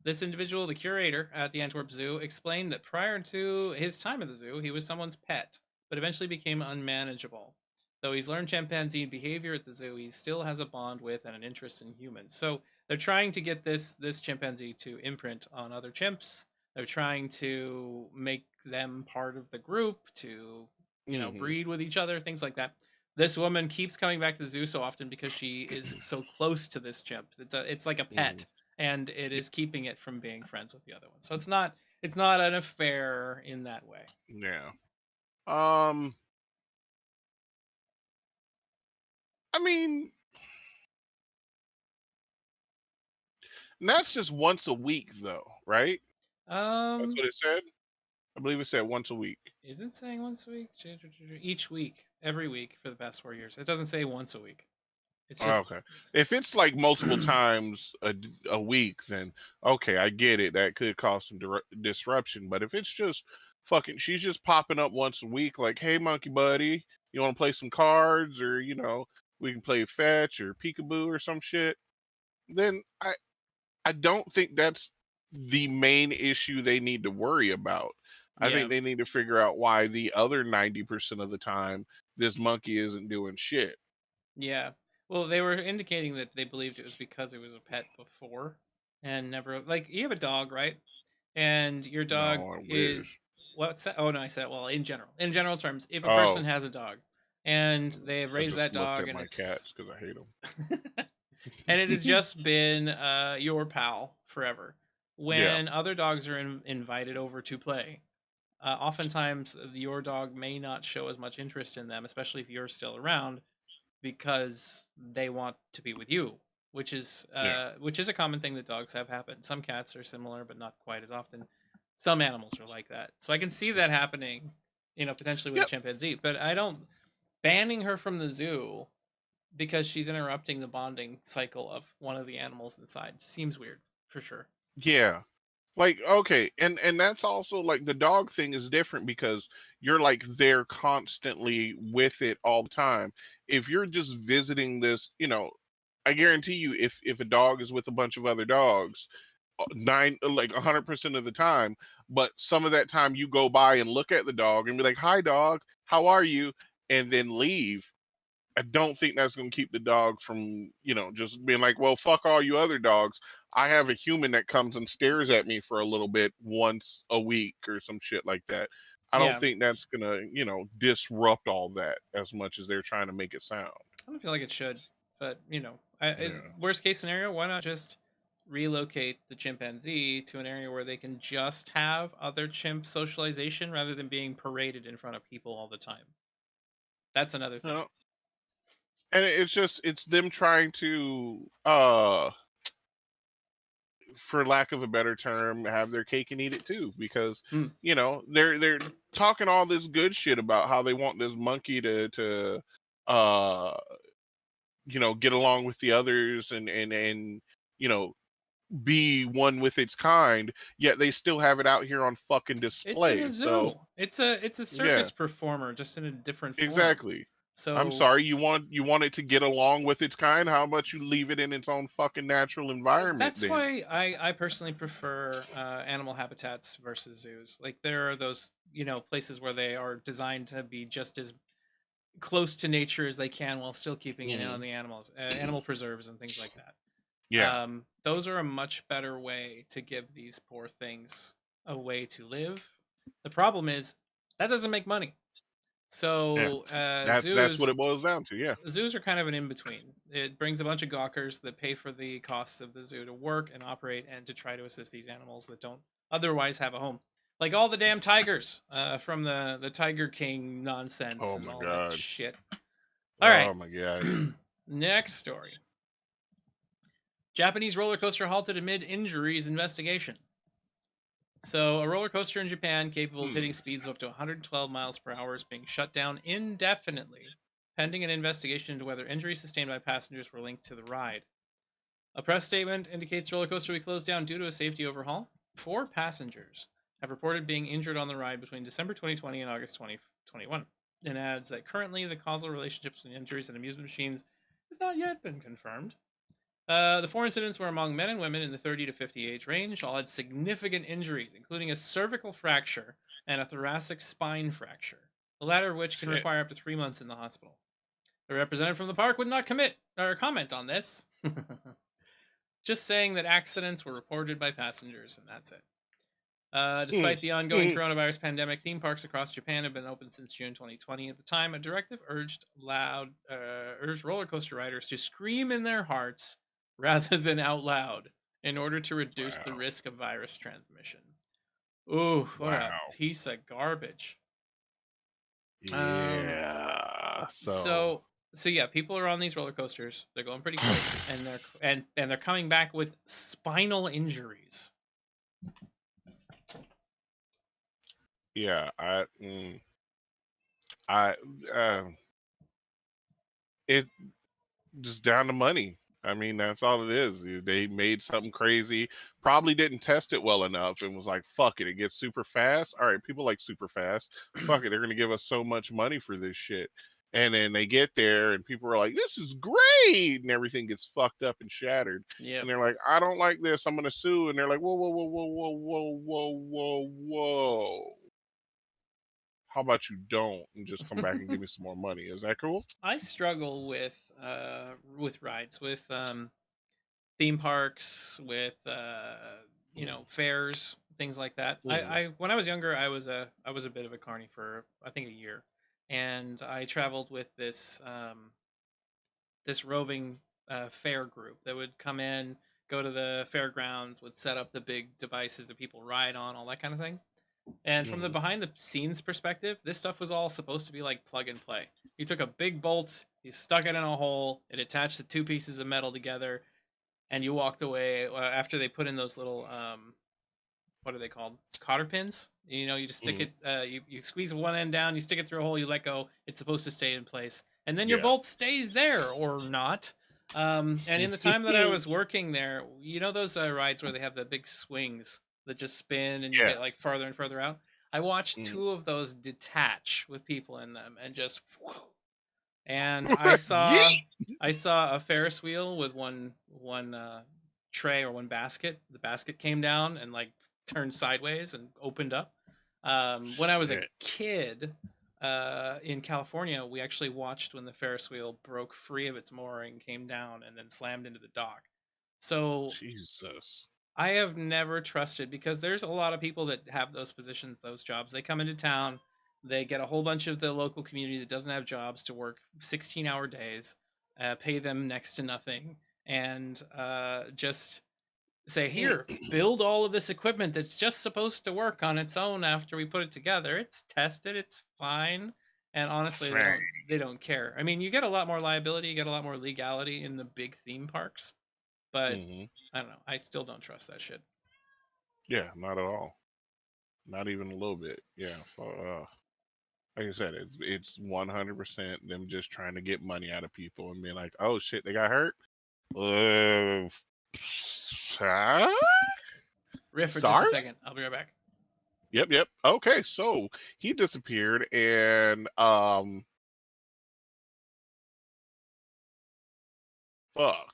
This individual, the curator at the Antwerp Zoo, explained that prior to his time at the zoo, he was someone's pet, but eventually became unmanageable. Though he's learned chimpanzee behavior at the zoo, he still has a bond with and an interest in humans. So they're trying to get this chimpanzee to imprint on other chimps. They're trying to make them part of the group to, Hmm. breed with each other, things like that. This woman keeps coming back to the zoo so often because she is so close to this chimp. It's like a Hmm. pet, and it is keeping it from being friends with the other one. So it's not an affair in that way. Yeah. Um. I mean, that's just once a week, though, right? That's Um, what it said. I believe it said once a week. is it saying once a week? Each week, every week for the past 4 years. It doesn't say once a week. It's Oh, just okay. If it's like multiple times a week, then okay, I get it. That could cause some disruption. But if it's just fucking, she's just popping up once a week, like, hey, monkey buddy, you want to play some cards, or we can play fetch or peekaboo or some shit. Then I don't think that's the main issue they need to worry about. I yeah, think they need to figure out why the other 90% of the time this monkey isn't doing shit. yeah. Well, they were indicating that they believed it was because it was a pet before and never, like, you have a dog, right? and your dog No, I is wish. what's that? Oh no, I said well in general terms, if a person Oh, has a dog and they have I raised just that looked dog at and my it's cats because I hate and it has them. just been your pal forever. Yeah, When other dogs are invited over to play, oftentimes your dog may not show as much interest in them, especially if you're still around, because they want to be with you, yeah, which is a common thing that dogs have happen. Some cats are similar, but not quite as often. Some animals are like that, so I can see that happening, potentially with a yep, chimpanzee. But I don't banning her from the zoo because she's interrupting the bonding cycle of one of the animals inside seems weird for sure. yeah. Like, okay, and that's also like the dog thing is different because you're like there constantly with it all the time. If you're just visiting this, I guarantee you, if a dog is with a bunch of other dogs, 100% of the time, but some of that time you go by and look at the dog and be like, "Hi, dog, how are you?" and then leave. I don't think that's going to keep the dog from, just being like, well, fuck all you other dogs. I have a human that comes and stares at me for a little bit once a week or some shit like that. I don't Yeah, think that's going to, disrupt all that as much as they're trying to make it sound. I don't feel like it should, but Yeah. worst case scenario, why not just relocate the chimpanzee to an area where they can just have other chimp socialization rather than being paraded in front of people all the time? That's another thing. No. And it's them trying to for lack of a better term, have their cake and eat it too, because Mm. they're talking all this good shit about how they want this monkey to uh get along with the others and you know be one with its kind, yet they still have it out here on fucking It's in display. a So zoo. It's a yeah, circus performer just in a different form. exactly. I'm So sorry, you want it to get along with its kind. How about you leave it in its own fucking natural environment that's then? why I personally prefer animal habitats versus zoos. Like there are those places where they are designed to be just as close to nature as they can while still keeping an eye on Hmm. the animals, animal preserves and things like that. Yeah, Those are a much better way to give these poor things a way to live. The problem is that doesn't make money. yeah. So That's what it boils down to. Yeah. zoos are kind of an in between. It brings a bunch of gawkers that pay for the costs of the zoo to work and operate and to try to assist these animals that don't otherwise have a home. Like all the damn tigers from the Tiger King nonsense Oh and my all that god. shit. All right. Oh my god. Next story. Japanese roller coaster halted amid injuries investigation. So, a roller coaster in Japan capable of Hmm. hitting speeds of up to 112 miles per hour is being shut down indefinitely, pending an investigation into whether injuries sustained by passengers were linked to the ride. A press statement indicates the roller coaster will be closed down due to a safety overhaul. 4 passengers have reported being injured on the ride between December 2020 and August 2021, and adds that currently the causal relationship between injuries and amusement machines has not yet been confirmed. The 4 incidents were among men and women in the 30 to 50 age range. All had significant injuries, including a cervical fracture and a thoracic spine fracture, the latter of which can Shit. require up to 3 months in the hospital. The representative from the park would not commit or comment on this, just saying that accidents were reported by passengers, and that's it. Hmm. Despite the ongoing Hmm. coronavirus pandemic, theme parks across Japan have been open since June 2020. At the time, a directive urged roller coaster riders to scream in their hearts rather than out loud in order to reduce the Wow. risk of virus transmission. Ooh, what a Wow. piece of garbage. Um, Yeah. So so so yeah, people are on these roller coasters. They're going pretty quick, and they're coming back with spinal injuries. yeah, I it just down to money. I mean, that's all it is. They made something crazy, probably didn't test it well enough, and was like, "Fuck it, it gets super fast. All right, people like super fast. Fuck it, they're gonna give us so much money for this shit." And then they get there, and people are like, "This is great," and everything gets fucked up and shattered. And Yep. they're like, "I don't like this. I'm gonna sue." And they're like, "Whoa, whoa, whoa, whoa, whoa, whoa, whoa, whoa, whoa. How about you don't and just come back and give me some more money? Is that cool?" I struggle with rides, with theme parks, with fairs. things like that. Mm, I when I was younger, I was a bit of a carny for I think a year, and I traveled with this roving fair group that would come in, go to the fairgrounds, would set up the big devices that people ride on, all that kind of thing. And from the mm, behind the scenes perspective, this stuff was all supposed to be like plug and play. You took a big bolt, you stuck it in a hole, it attached the two pieces of metal together, and you walked away after they put in those little what are they called? Cotter pins. You know, you just stick mm. it. You squeeze one end down, you stick it through a hole, you let go. It's supposed to stay in place, and then your Yeah. bolt stays there or not. And in the time that I was working there, you know those rides where they have the big swings that just spin and you Yeah. get like farther and further out. I watched Mm. two of those detach with people in them and just. And I saw Yeet. I saw a Ferris wheel with one tray or one basket. The basket came down and like turned sideways and opened up. When I was a Shit. kid in California, we actually watched when the Ferris wheel broke free of its mooring, came down, and then slammed into the dock. So Jesus. I have never trusted because there's a lot of people that have those positions, those jobs. They come into town, they get a whole bunch of the local community that doesn't have jobs to work 16-hour days, pay them next to nothing, and just say, "Here, build all of this equipment that's just supposed to work on its own after we put it together. It's tested, it's fine." And honestly, Fang. they don't care. I mean, you get a lot more liability, you get a lot more legality in the big theme parks, but Hmm. I don't know. I still don't trust that shit. Yeah, not at all. Not even a little bit. Yeah. Like I said, it's 100% them just trying to get money out of people and being like, oh shit, they got hurt. Uh, huh? Riff for just a Sorry. second. I'll be right back. Yep. Yep. Okay. So he disappeared, and fuck.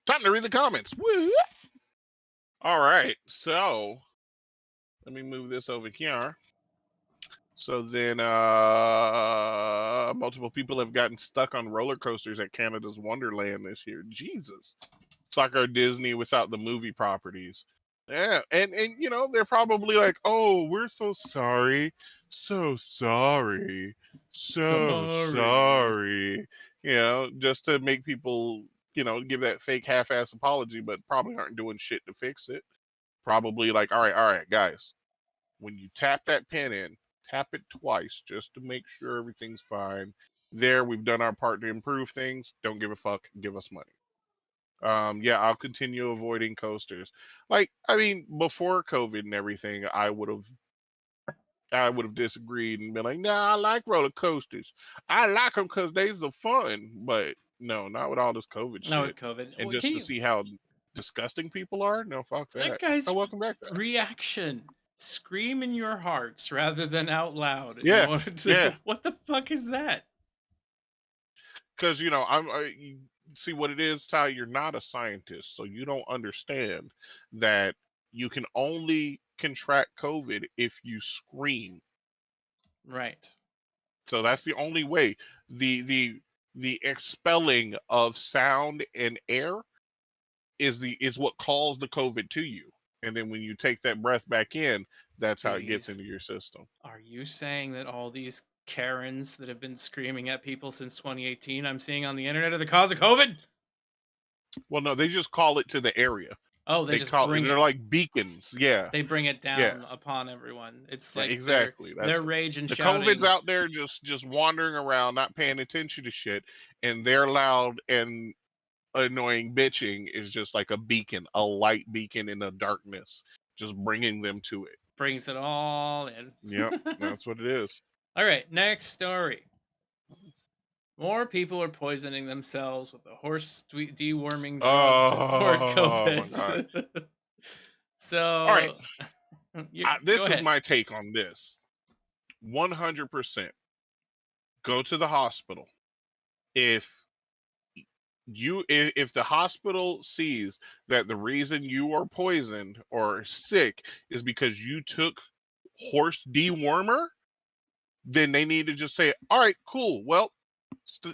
Time to read the comments. Woo! All right. So let me move this over here. So then, multiple people have gotten stuck on roller coasters at Canada's Wonderland this year. Jesus, it's like our Disney without the movie properties. Yeah, and you know they're probably like, oh, we're so sorry, so sorry, so Sorry. sorry. You know, just to make people, you know, give that fake half-ass apology, but probably aren't doing shit to fix it. Probably like, all right, guys, when you tap that pin in, tap it twice just to make sure everything's fine. There, we've done our part to improve things. Don't give a fuck. Give us money. Yeah, I'll continue avoiding coasters. Like, I mean, before COVID and everything, I would have disagreed and been like, nah, I like roller coasters. I like them because they's the fun. But no, not with all this COVID Not with shit. COVID. And Well, just can to you? see how disgusting people are. No, fuck That that. Oh, guy's welcome back. reaction. Scream in your hearts rather than out loud in Yeah, order to. yeah. What the fuck is that? Because you see what it is, Ty. You're not a scientist, so you don't understand that you can only contract COVID if you scream. Right. So that's the only way. The expelling of sound and air is what calls the COVID to you. And then when you take that breath back in, that's how it gets Bees, into your system. are you saying that all these Karens that have been screaming at people since 2018 I'm seeing on the internet are the cause of COVID? Well, no, they just call it to the area. Oh, they They just call bring they're it. like beacons. Yeah, They bring it yeah. down upon everyone. It's Yeah, like exactly. their rage and The COVID's shouting out there just wandering around, not paying attention to shit, and their loud and annoying bitching is just like a beacon, a light beacon in the darkness, just bringing them to it. brings it all in. Yep, that's what it is. All right, next story. More people are poisoning themselves with a horse deworming drug to thwart Oh my god! COVID. All right, So, go this is ahead. my take on this. 100%. Go to the hospital if if the hospital sees that the reason you are poisoned or sick is because you took horse dewormer, then they need to just say, all right, cool, well,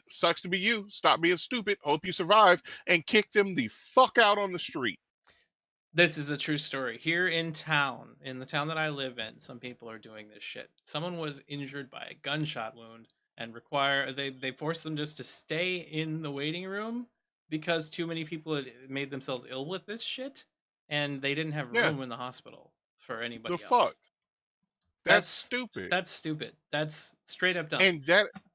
sucks to be you, stop being stupid, hope you survive, and kick them the fuck out on the street. This is a true story. Here in town, in the town that I live in, some people are doing this shit. Someone was injured by a gunshot wound and they forced them just to stay in the waiting room because too many people had made themselves ill with this shit and they didn't have Yeah, room in the hospital for the anybody fuck. else. That's That's stupid. that's stupid. That's straight up dumb. And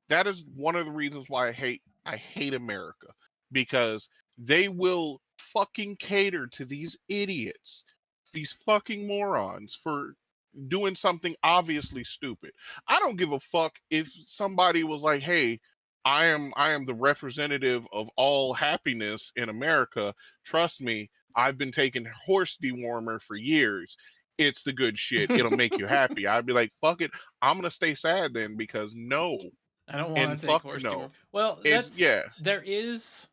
that is one of the reasons why I hate America, because they will fucking cater to these idiots, these fucking morons, for doing something obviously stupid. I don't give a fuck if somebody was like, "Hey, I am the representative of all happiness in America. Trust me, I've been taking horse dewormer for years. It's the good shit. It'll make you happy." I'd be like, "Fuck it. I'm gonna stay sad then, because no I don't want and to take fuck horse no." dewormer. Well, It's yeah, there is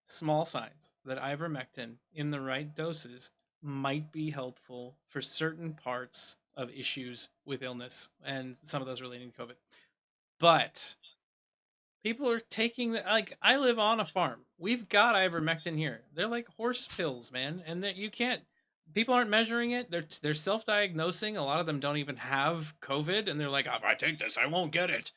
small signs that ivermectin in the right doses might be helpful for certain parts of issues with illness and some of those relating to COVID. But people are taking the like I live on a farm. We've got ivermectin here. They're like horse pills, man, and that you can't people aren't measuring it. They're self-diagnosing. A lot of them don't even have COVID and they're like, "If I take this, I won't get it."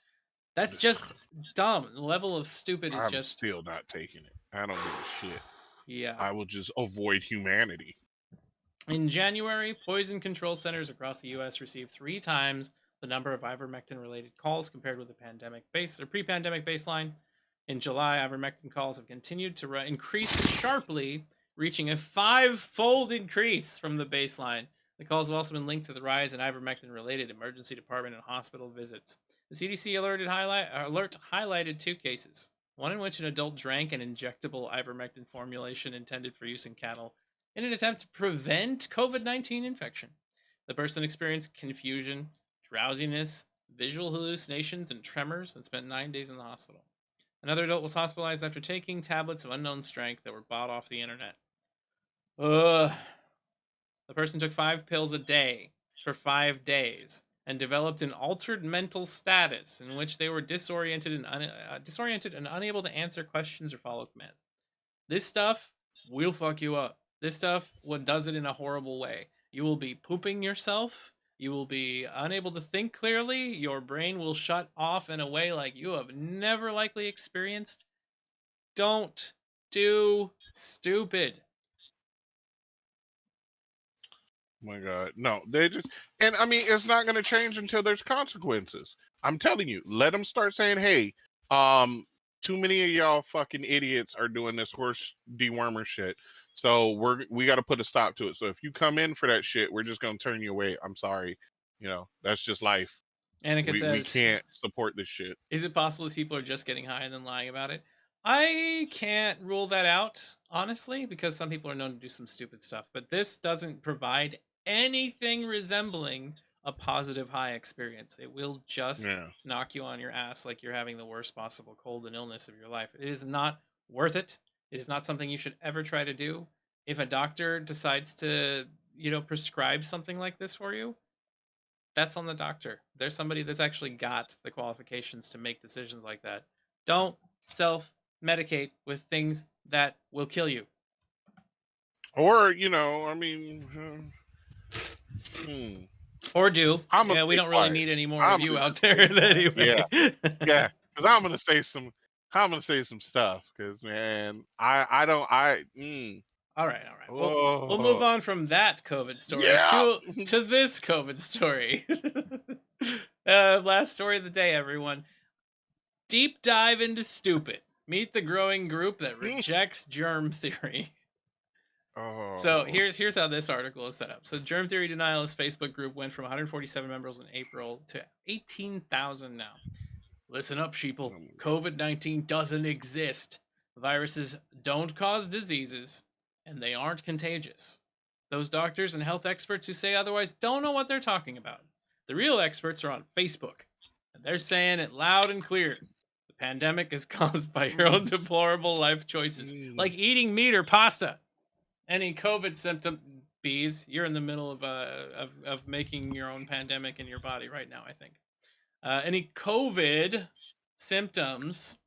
That's just dumb. The level of stupid is I'm just still not taking it. I don't give a shit. yeah. I will just avoid humanity. In January, poison control centers across the U.S. received 3 times the number of ivermectin-related calls compared with the pre-pandemic baseline. In July, ivermectin calls have continued to increase sharply, reaching a 5-fold increase from the baseline. The calls have also been linked to the rise in ivermectin-related emergency department and hospital visits. The CDC alert highlighted 2 cases. One in which an adult drank an injectable ivermectin formulation intended for use in cattle in an attempt to prevent COVID-19 infection. The person experienced confusion, drowsiness, visual hallucinations, and tremors and spent 9 days in the hospital. Another adult was hospitalized after taking tablets of unknown strength that were bought off the internet. Ugh. The person took 5 pills a day for 5 days and developed an altered mental status in which they were disoriented and unable to answer questions or follow commands. This stuff will fuck you up. This stuff what does it in a horrible way. You will be pooping yourself. You will be unable to think clearly. Your brain will shut off in a way like you have never likely experienced. Don't do stupid. My God, no, they just, and I mean, it's not going to change until there's consequences. I'm telling you, let them start saying, "Hey, um, too many of y'all fucking idiots are doing this horse dewormer shit, so we got to put a stop to it. So if you come in for that shit, we're just going to turn you away. I'm sorry, that's just life. Annika We says, can't support this shit." is it possible these people are just getting high and then lying about it? I can't rule that out, honestly, because some people are known to do some stupid stuff, but this doesn't provide anything resembling a positive high experience. It will just Yeah. knock you on your ass like you're having the worst possible cold and illness of your life. It is not worth it. It is not something you should ever try to do. If a doctor decides to, prescribe something like this for you, that's on the doctor. There's somebody that's actually got the qualifications to make decisions like that. Don't self medicate with things that will kill you. Or, I mean, Or do. I'm gonna Yeah, we stay don't really quiet. need any more of I'm you gonna out just stay there quiet. Yeah, anyway. yeah, because I'm gonna say some stuff. Because man, I don't All right, all right. We'll move oh on from that COVID story yeah. to this COVID story. Last story of the day, everyone. Deep dive into stupid. Meet the growing group that rejects germ theory. So Oh, here's how this article is set up. So germ theory denialist Facebook group went from 147 members in April to 18,000 now. Listen up, sheeple. COVID-19 doesn't exist. Viruses don't cause diseases, and they aren't contagious. Those doctors and health experts who say otherwise don't know what they're talking about. The real experts are on Facebook, and they're saying it loud and clear. The pandemic is caused by your own deplorable life choices, like eating meat or pasta. Any COVID symptom, Beaz, you're in the middle of making your own pandemic in your body right now, I think. Any COVID symptoms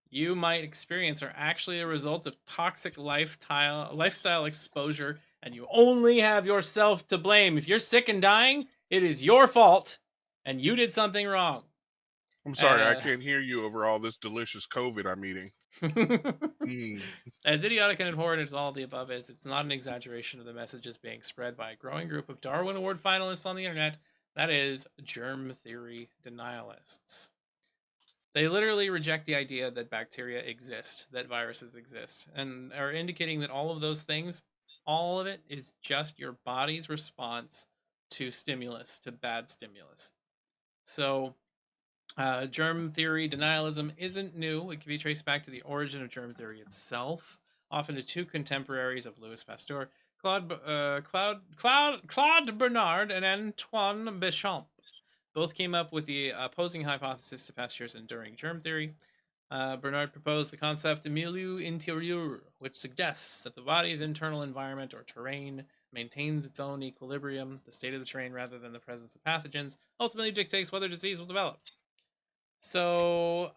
you might experience are actually a result of toxic lifestyle exposure and you only have yourself to blame. If you're sick and dying, it is your fault, and you did something wrong. I'm sorry, I can't hear you over all this delicious COVID I'm eating. As idiotic and abhorrent as all the above is, it's not an exaggeration of the messages being spread by a growing group of Darwin Award finalists on the internet. That is, germ theory denialists. They literally reject the idea that bacteria exist, that viruses exist, and are indicating that all of those things, all of it is just your body's response to stimulus, to bad stimulus. So, germ theory denialism isn't new. It can be traced back to the origin of germ theory itself, often to two contemporaries of Louis Pasteur, Claude Bernard and Antoine Béchamp. Both came up with the opposing hypothesis to Pasteur's enduring germ theory. Bernard proposed the concept of milieu intérieur, which suggests that the body's internal environment or terrain maintains its own equilibrium. The state of the terrain, rather than the presence of pathogens, ultimately dictates whether disease will develop. So,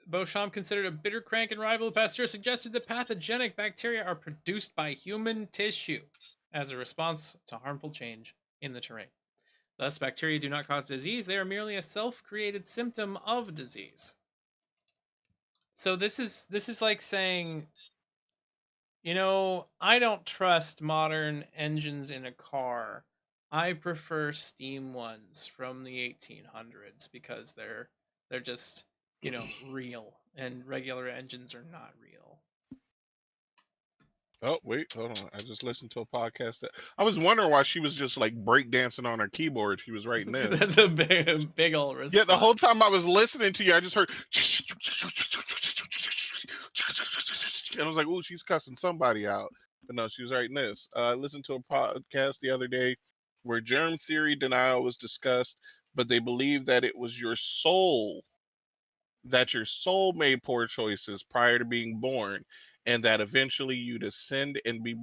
Beauchamp, considered a bitter crank and rival of Pasteur, suggested that pathogenic bacteria are produced by human tissue as a response to harmful change in the terrain. Thus, bacteria do not cause disease. They are merely a self-created symptom of disease. So this is like saying, you know, I don't trust modern engines in a car. I prefer steam ones from the 1800s because they're just, you know, real, and regular engines are not real. Oh, wait, hold on. I just listened to a podcast that I was wondering why she was just like breakdancing on her keyboard. She was writing this. That's a big old response. Yeah, the whole time I was listening to you, I just heard and I was like, "Ooh, she's cussing somebody out." But no, she was writing this. I listened to a podcast the other day where germ theory denial was discussed, but they believe that it was your soul, that your soul made poor choices prior to being born, and that eventually you'd ascend and be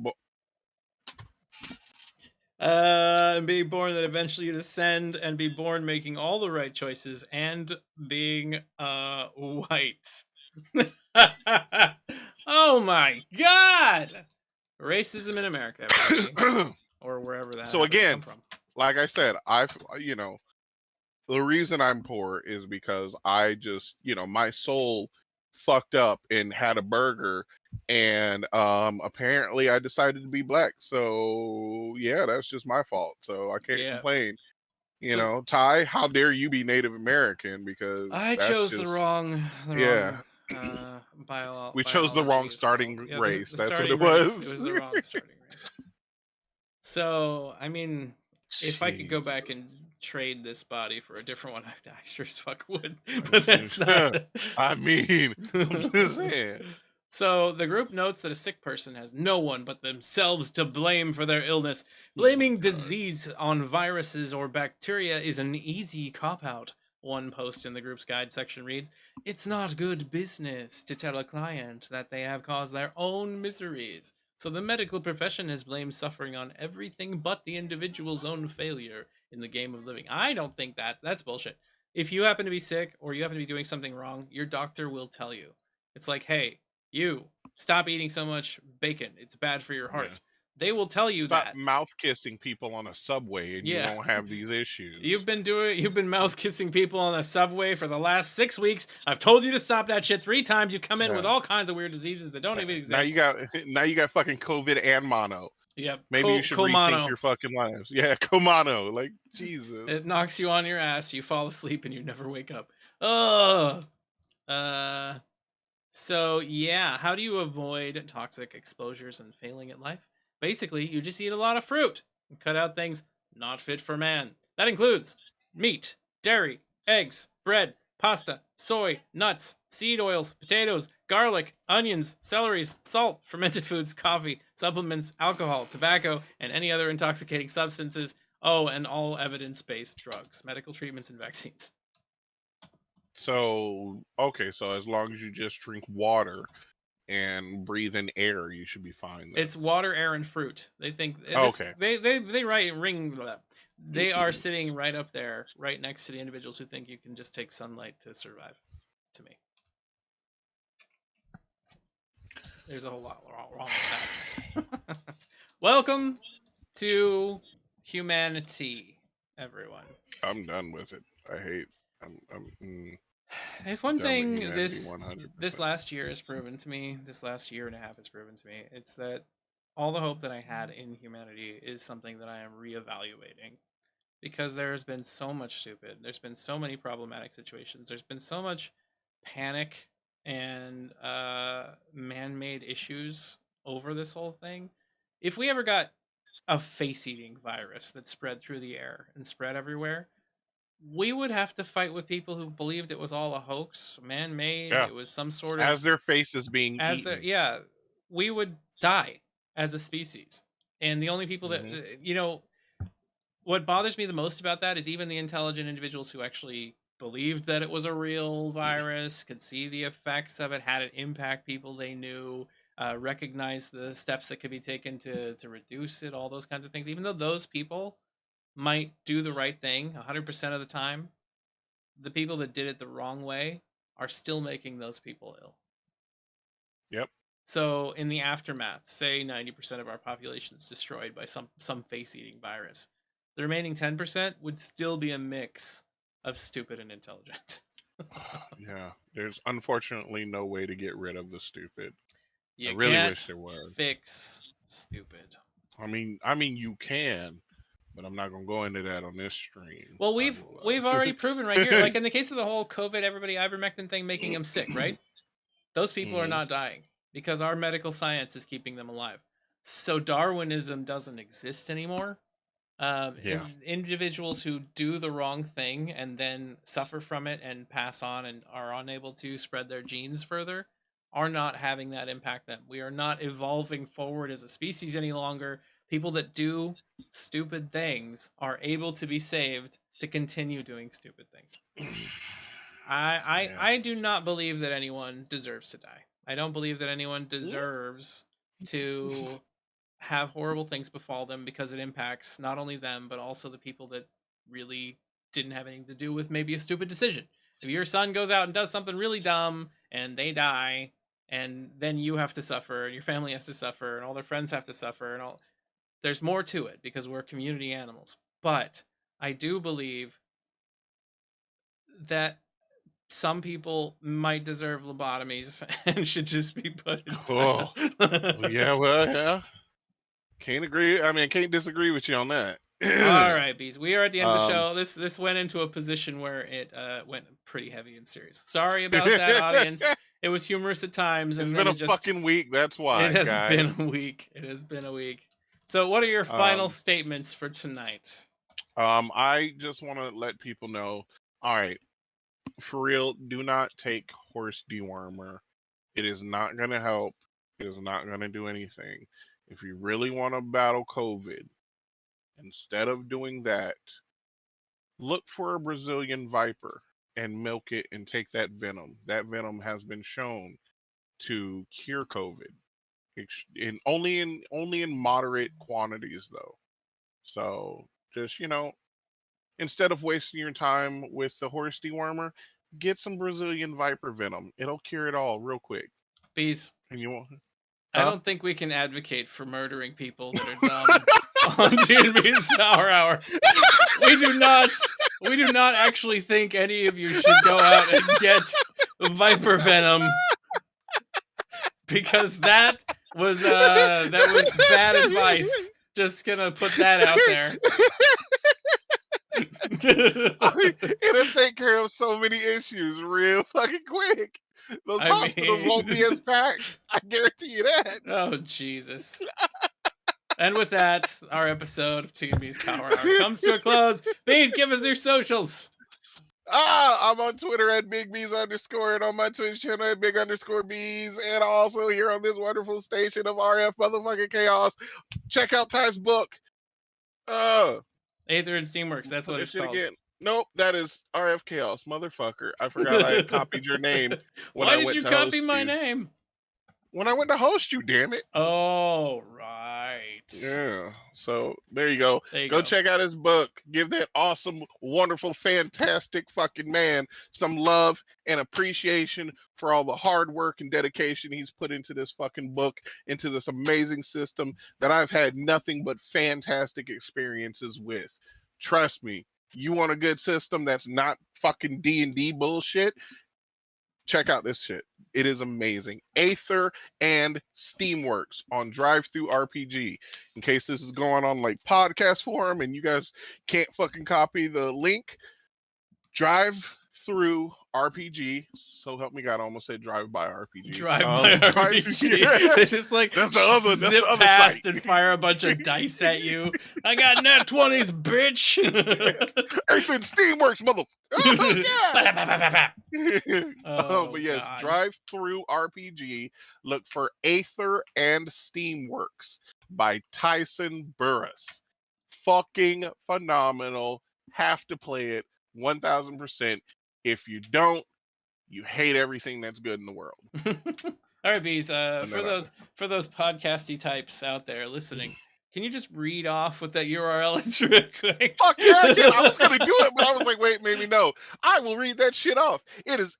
and being born, that eventually you descend and be born making all the right choices and being white. Oh my god! Racism in America, everybody. Or wherever that so again come from. Like I said, the reason I'm poor is because I just, my soul fucked up and had a burger, and apparently I decided to be black. So yeah, that's just my fault. So I can't complain. Ty, how dare you be Native American? Because I chose the wrong we chose the wrong starting race. That's what it was. It was the wrong starting race. So, I mean, if I could go back and trade this body for a different one, I sure as fuck would. But that's not. I mean, I'm just saying. So the group notes that a sick person has no one but themselves to blame for their illness. Blaming disease on viruses or bacteria is an easy cop-out. One post in the group's guide section reads, "It's not good business to tell a client that they have caused their own miseries. So the medical profession has blamed suffering on everything but the individual's own failure in the game of living." I don't think that's bullshit. If you happen to be sick or you happen to be doing something wrong, your doctor will tell you. It's like, hey, you stop eating so much bacon. It's bad for your heart. Yeah. They will tell you Stop mouth kissing people on a subway, and you won't have these issues. You've been mouth kissing people on a subway for the last 6 weeks. I've told you to stop that shit 3 times. You come in with all kinds of weird diseases that don't even exist. Now you got fucking COVID and mono. Yep. Maybe you should rethink your fucking lives. Yeah, Comano. Like, Jesus. It knocks you on your ass. You fall asleep and you never wake up. Ugh. So yeah, how do you avoid toxic exposures and failing at life? Basically, you just eat a lot of fruit and cut out things not fit for man. That includes meat, dairy, eggs, bread, pasta, soy, nuts, seed oils, potatoes, garlic, onions, celeries, salt, fermented foods, coffee, supplements, alcohol, tobacco, and any other intoxicating substances. Oh, and all evidence-based drugs, medical treatments, and vaccines. So, okay, so as long as you just drink water and breathe in air, you should be fine. Then. It's water, air, and fruit. They think okay. They are sitting right up there, right next to the individuals who think you can just take sunlight to survive. To me, there's a whole lot wrong with Welcome to humanity, everyone. I'm done with it. I hate. If one Done with thing humanity this 100%. last year has proven to me, this last year and a half has proven to me, it's that all the hope that I had in humanity is something that I am reevaluating because there has been so much stupid. There's been so many problematic situations. There's been so much panic and man-made issues over this whole thing. If we ever got a face-eating virus that spread through the air and spread everywhere, we would have to fight with people who believed it was all a hoax, man-made. Yeah, It was some sort of as their face is being as the eaten. yeah, we would die as a species. And the only people that what bothers me the most about that is even the intelligent individuals who actually believed that it was a real virus, could see the effects of it, had it impact people they knew, recognize the steps that could be taken to reduce it, all those kinds of things. Even though those people might do the right thing 100% of the time, the people that did it the wrong way are still making those people ill. Yep. So in the aftermath, say 90% of our population is destroyed by some face-eating virus. The remaining 10% would still be a mix of stupid and intelligent. Yeah, there's unfortunately no way to get rid of the stupid. You I really can't wish there was. fix stupid. I mean, you can, but I'm not gonna go into that on this stream. Well, we've already proven right here, like in the case of the whole COVID, everybody ivermectin thing making them sick, right? Those people are not dying because our medical science is keeping them alive. So Darwinism doesn't exist anymore. Individuals who do the wrong thing and then suffer from it and pass on and are unable to spread their genes further are not having that impact them. We are not evolving forward as a species any longer. People that do stupid things are able to be saved to continue doing stupid things. I do not believe that anyone deserves to die. I don't believe that anyone deserves to have horrible things befall them because it impacts not only them but also the people that really didn't have anything to do with maybe a stupid decision. If your son goes out and does something really dumb and they die, and then you have to suffer and your family has to suffer and all their friends have to suffer and all, there's more to it because we're community animals. But I do believe that some people might deserve lobotomies and should just be put inside. Yeah, well, yeah. Can't agree. I mean, I can't disagree with you on that. All right, Beaz. We are at the end of the show. This went into a position where it went pretty heavy and serious. Sorry about that, audience. It was humorous at times, and it's been a fucking week. That's why. It has guys. been a week. It has been a week. So, what are your final statements for tonight? I just want to let people know. All right, for real, do not take horse dewormer. It is not going to help. It is not going to do anything. If you really want to battle COVID, instead of doing that, look for a Brazilian viper and milk it and take that venom. That venom has been shown to cure COVID. Only in moderate quantities though. So just instead of wasting your time with the horse dewormer, get some Brazilian viper venom. It'll cure it all real quick. Beaz. And you won't. I don't think we can advocate for murdering people that are dumb on T Beaz Power Hour. We do not actually think any of you should go out and get viper venom, because that was bad advice. Just gonna put that out there. It'll take care of so many issues real fucking quick. Those hospitals won't be as packed. I guarantee you that. Oh, Jesus. And with that, our episode of T Beaz Power Hour comes to a close. Beaz, give us your socials. I'm on Twitter at BigBeaz_, and on my Twitch channel at Big_Beaz, and also here on this wonderful station of RF motherfucking chaos. Check out Ty's book. Aether and Steamworks, that's what it's called. Again. Nope, that is RF Chaos, motherfucker. I forgot I had copied your name. Why did you copy my name? When I went to host you, damn it. Oh, right. Yeah. So there you go. There you Go go. check out his book. Give that awesome, wonderful, fantastic fucking man some love and appreciation for all the hard work and dedication he's put into this fucking book, into this amazing system that I've had nothing but fantastic experiences with. Trust me, you want a good system that's not fucking D&D bullshit? Check out this shit. It is amazing. Aether and Steamworks on Drive-Thru RPG. In case this is going on like podcast form and you guys can't fucking copy the link, Drive-Thru RPG. So help me God, I almost said Drive-By RPG. Drive-by RPG. Yeah. They just like That's the other past site. and fire a bunch of dice at you. I got nat 20s, bitch. Aether and Steamworks, mother. Oh, yeah. Oh, but yes, God. Drive-Thru RPG. Look for Aether and Steamworks by Tyson Burris. Fucking phenomenal. Have to play it 1000%. If you don't, you hate everything that's good in the world. All right, Beaz. For those podcasty types out there listening, can you just read off what that URL is real quick? Fuck yeah, I can. I was gonna do it, but I was like, wait, maybe no. I will read that shit off. It is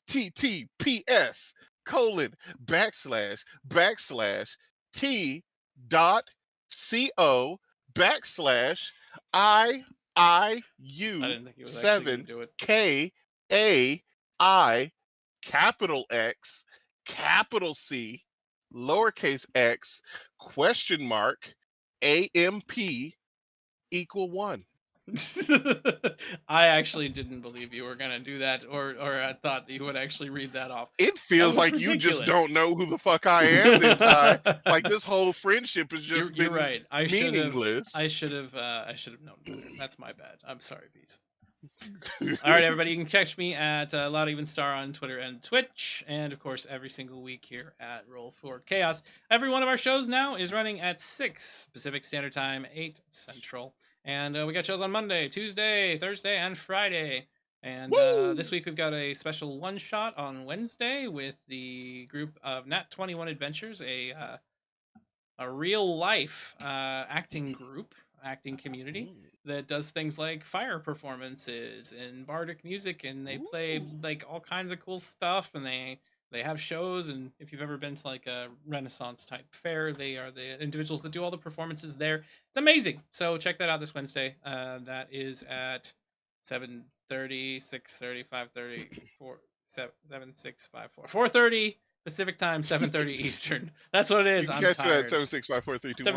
https://t.co/iiu7kai capital X capital C lowercase x question mark AMP equal 1. I actually didn't believe you were gonna do that, or I thought that you would actually read that off. It feels like ridiculous. You just don't know who the fuck I am. Like this whole friendship has just You're been right. meaningless. I should have known better. That's my bad. I'm sorry, Beaz. All right, everybody, you can catch me at Loud Even Star on Twitter and Twitch, and of course every single week here at Roll Forward Chaos. Every one of our shows now is running at 6 Pacific Standard Time, 8 Central, and we got shows on Monday, Tuesday, Thursday, and Friday. And this week we've got a special one-shot on Wednesday with the group of Nat 21 Adventures, a real life acting group, acting community that does things like fire performances and bardic music, and they play like all kinds of cool stuff, and they have shows. And if you've ever been to like a Renaissance type fair, they are the individuals that do all the performances there. It's amazing. So check that out this Wednesday. That is at 7:30, 6:30, 5:30, 7, 6, 5, 4, 4:30 Pacific Time, 7:30 Eastern. That's what it is. I'm tired. 7, 6, 5, 4, 3, 2, 1.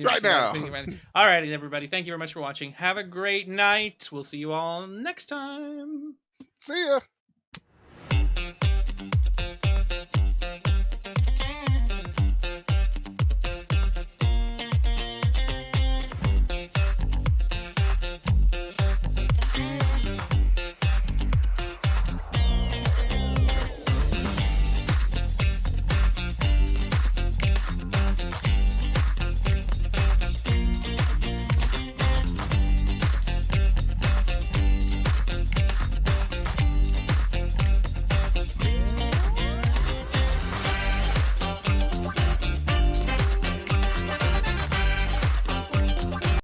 Right now. All righty, everybody. Thank you very much for watching. Have a great night. We'll see you all next time. See ya.